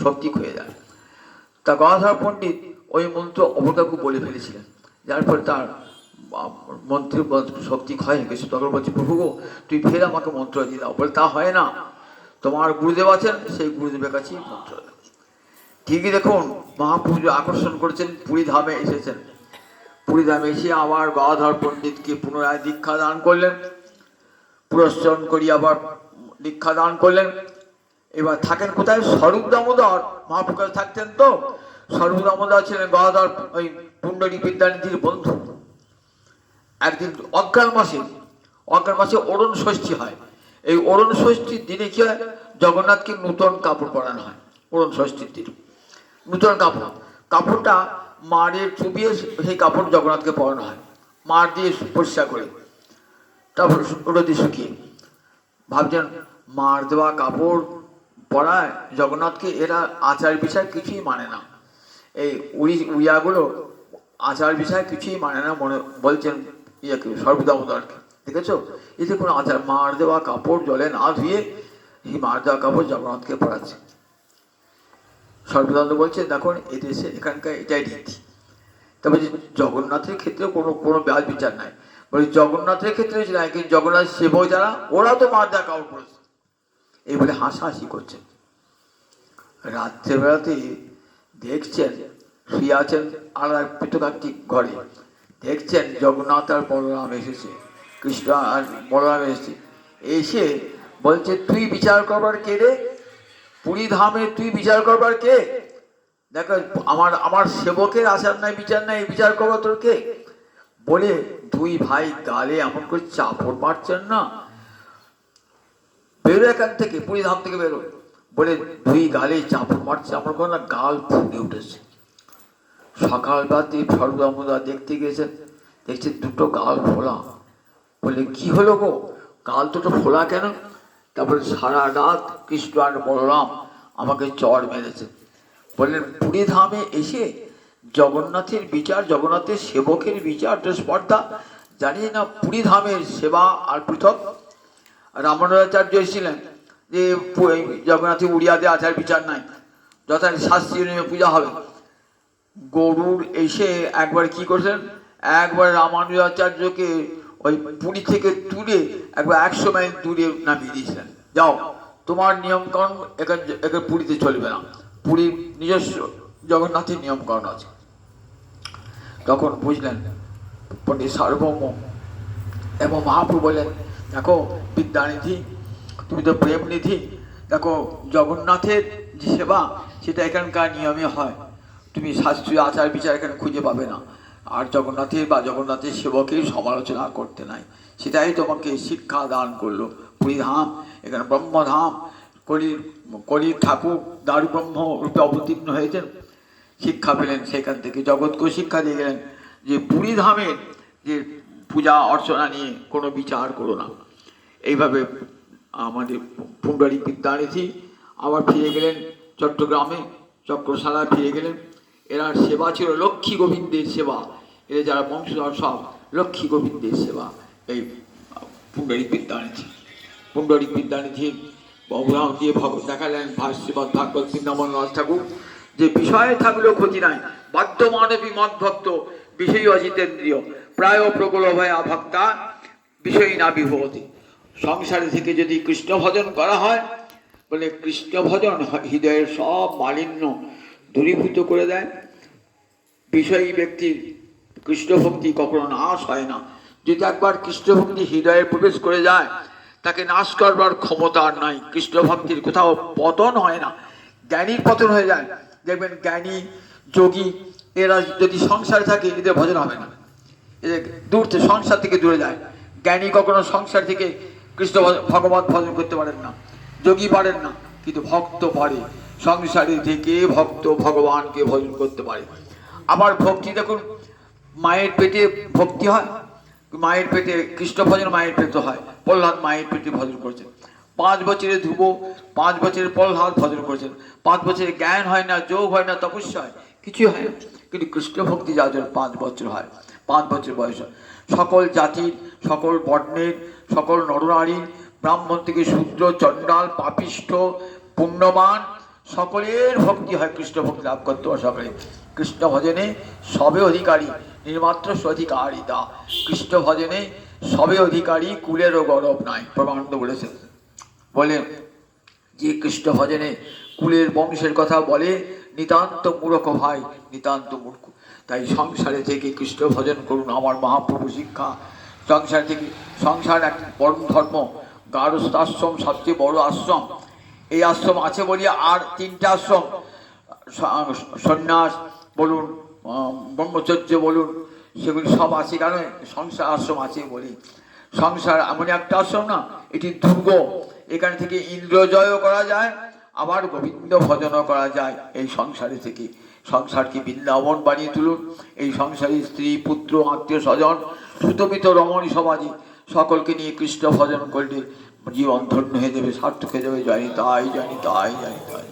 শক্তি হয়ে যায়। তা গদাধর পণ্ডিত ওই মন্ত্র অপরকে বলে ফেলেছিলেন, যার ফলে তার মন্ত্রের শক্তি ক্ষয় হয়ে গেছে। তখন বলছে প্রভু গো, তুই ফের আমাকে মন্ত্র দিয়ে দাও। বলে তা হয় না, তোমার গুরুদেব আছেন, সেই গুরুদেবের কাছেই মন্ত্র দেয়। ঠিকই দেখুন মহাপ্রভু আকর্ষণ করেছেন, পুরী ধামে এসেছেন। পুরী ধামে এসে আবার গদাধর পণ্ডিতকে পুনরায় দীক্ষা দান করলেন, পুরস্চরণ করি আবার দীক্ষা দান করলেন। এবার থাকেন কোথায়? স্বরূপ দামোদর মহাপ্রকাশ থাকতেন। তো স্বরূপ দামোদর ছিলেন গদাধর ওই পুণ্ডরিক বিদ্যানিধির বন্ধু। একদিন অজ্ঞান মাসে অরুণ ষষ্ঠী হয়। এই অরুণ ষষ্ঠীর দিনে কি হয়, জগন্নাথকে নূতন কাপড় পরানো হয়। অরুণ ষষ্ঠীর দিন নূতন কাপড়টা মাড়ে চুবিয়ে সেই কাপড় জগন্নাথকে পরানো হয়, মাড় দিয়ে পরিষ্কার করে, তারপর রোদে শুকিয়ে। ভাবছেন মাড় দেওয়া কাপড় পরায় জগন্নাথকে, এরা আচার বিষয় কিছুই মানে না। এই উড়িয়াগুলো আচার বিষয় কিছুই মানে না, মনে বলছেন ইয়েকে সর্বদামোদরকে, দেখেছো এতে কোনো আচার, মাড় দেওয়া কাপড় জলে না ধুয়ে এই মাড় দেওয়া কাপড় জগন্নাথকে পরাচ্ছে। সর্বদানন্দ বলছেন দেখুন এদেশে এখানকার এটাই রীতি। তবে জগন্নাথের ক্ষেত্রে কোনো ব্যাস বিচার নাই, বলে জগন্নাথের ক্ষেত্রে নাই, কিন্তু জগন্নাথ সেবক যারা ওরাও তো মার দেওয়া কাপড় পরেছে, এই বলে হাসাহাসি করছেন। রাত্রেবেলাতে দেখছেন শুয়ে আছেন আর এক পৃথকান্তিক ঘরে, দেখছেন জগন্নাথ আর বলরাম এসেছে, কৃষ্ণ আর বলরাম এসেছে, এসে বলছে তুই বিচার করবার কে রে, পুরী ধামে তুই বিচার করবার কে? দেখো আমার সেবকের আচার নাই বিচার নাই, বিচার করবো তোর কে? বলে দুই ভাই গালে এমন করে চাপড় মারছেন না, বেরো এখান থেকে, পুরী ধাম থেকে বেরো বলে দুই গালে চাপড় মারছে, আমার কোনো না গাল ফুটে উঠেছে। সকালবেলাতে সর্বদামোদা দেখতে গেছেন, দেখছে দুটো গাল ফোলা, বলে কি হলো গো, গাল দুটো ফোলা কেন? তারপরে সারা রাত কৃষ্ণ আর বলরাম আমাকে চড় মেরেছে। বললেন পুরী ধামে এসে জগন্নাথের বিচার, জগন্নাথের সেবকের বিচার তো স্পর্ধা, জানি না পুরী ধামের সেবা আর পৃথক। রামানুজাচার্য এসেছিলেন যে জগন্নাথের উড়িয়াতে আচার বিচার নাই, যথা শাস্ত্রীয় নিয়মে পূজা হবে। গরুর এসে একবার কি করছেন, একবার রামানুজাচার্যকে ওই পুরী থেকে তুলে একবার 100 মাইল দূরে নামিয়ে দিয়েছিলেন, যাও তোমার নিয়মকরণ এখানে পুরীতে চলবে না, পুরীর নিজস্ব জগন্নাথের নিয়মকরণ আছে। তখন বুঝলেন পণ্ডিত সার্বভৌম এবং মহাপ্রভু বললেন দেখো বিদ্যানিধি, তুমি তো প্রেম নিধি, দেখো জগন্নাথের যে সেবা সেটা এখানকার নিয়মে হয়, তুমি শাস্ত্রীয় আচার বিচার এখানে খুঁজে পাবে না, আর জগন্নাথের বা জগন্নাথের সেবকের সমালোচনা করতে নাই, সেটাই তোমাকে শিক্ষা দান করলো। পুরী ধাম এখানে ব্রহ্মধাম, কলির ঠাকুর দারু ব্রহ্ম রূপে অবতীর্ণ হয়েছেন, শিক্ষা পেলেন, সেখান থেকে জগৎকে শিক্ষা দিয়ে গেলেন যে পুরী ধামের যে পূজা অর্চনা নিয়ে কোনো বিচার করো না। এইভাবে আমাদের পুণ্ডরিক বিদ্যানিধি আবার ফিরে গেলেন চট্টগ্রামে, চক্রশালায় ফিরে গেলেন। এরা সেবা ছিল লক্ষ্মী গোবিন্দের সেবা, এরা যারা বংশধর সব লক্ষ্মী গোবিন্দের সেবা। এই পুণ্ডরিক বিদ্যানিধির অবদান দিয়ে দেখালেন শ্রীমৎ ভাগবত বৃন্দাবন রাজ ঠাকুর যে বিষয়ে থাকলেও ক্ষতি নাই, বাধ্য মানবী মদ ভক্ত বিষয় অজিতেন্দ্রিয় প্রায় প্রগলভয়া ভক্তা বিষয় না বিভবতি। সংসারে থেকে যদি কৃষ্ণ ভজন করা হয়, বলে কৃষ্ণ ভজন হৃদয়ের সব মালিন্য দূরীভূত করে দেয়। বিষয়ী ব্যক্তির কৃষ্ণ ভক্তি কখনো নাশ হয় না, যদি একবার কৃষ্ণ ভক্তি হৃদয়ে প্রবেশ করে যায় তাকে নাশ করবার ক্ষমতা আর নাই। কৃষ্ণ ভক্তির কোথাও পতন হয় না, জ্ঞানীর পতন হয়ে যায়। দেখবেন জ্ঞানী যোগী এরা যদি সংসারে থাকে এদের ভজন হবে না, এদের দূর থেকে সংসার থেকে দূরে যায়। জ্ঞানী কখনো সংসার থেকে কৃষ্ণ ভগবত ভজন করতে পারেন না, যোগী পারেন না, কিন্তু ভক্ত পারে, সংসারে থেকে ভক্ত ভগবানকে ভজন করতে পারে। আবার ভক্তি দেখুন, মায়ের পেটে ভক্তি হয়, মায়ের পেটে কৃষ্ণ ভজন মায়ের পেটে হয়। প্রহ্লাদ মায়ের পেটে ভজন করেছেন, 5 বছরে ধ্রুব, 5 বছরে প্রহ্লাদ ভজন করেছেন, 5 বছরে জ্ঞান হয় না, যোগ হয় না, তপস্যা হয়, কিছুই হয় না। কিন্তু কৃষ্ণ ভক্তি যাদের 5 বছর হয়, 5 বছর বয়স হয়। সকল জাতির, সকল বর্ণের, সকল নরনারীর, ব্রাহ্মণ থেকে শূদ্র, চণ্ডাল, পাপিষ্ঠ, পুণ্যবান সকলের ভক্তি হয়, কৃষ্ণ ভক্তি লাভ করতে হয় সকলে। কৃষ্ণ ভজনে সবে অধিকারী, নির্মাত্র অধিকারিতা। কৃষ্ণ ভজনে সবে অধিকারী, কুলেরও গৌরব নাই। প্রমানন্দ বলেছেন, বলেন যে কৃষ্ণ ভজনে কুলের বংশের কথা বলে নিতান্ত মূর্খ ভাই, নিতান্ত মূর্খ। তাই সংসারে থেকে কৃষ্ণ ভজন করুন, আমার মহাপ্রভু শিক্ষা। সংসার থেকে, সংসার এক পরম ধর্ম, গারস্থ আশ্রম সবচেয়ে বড় আশ্রম। এই আশ্রম আছে বলি, আর 3টে আশ্রম, সন্ন্যাস বলুন, ব্রহ্মচর্য বলুন, সেগুলি সব আছে। কারণ সংসার আশ্রম আছে বলি। সংসার এমন একটা আশ্রম না, এটি দুর্গ, এখান থেকে ইন্দ্রজয়ও করা যায়, আবার গোবিন্দ ভজনও করা যায় এই সংসারে থেকে। সংসারকে বৃন্দাবন বানিয়ে তুলুন। এই সংসারে স্ত্রী, পুত্র, আত্মীয় স্বজন, সুতমিত রমণী সমাজে সকলকে নিয়ে কৃষ্ণ ভজন করলে জীবন ধন্য হয়ে যাবে, সার্থক হয়ে যাবে। জানি তাই, জানি তাই, জানি তাই।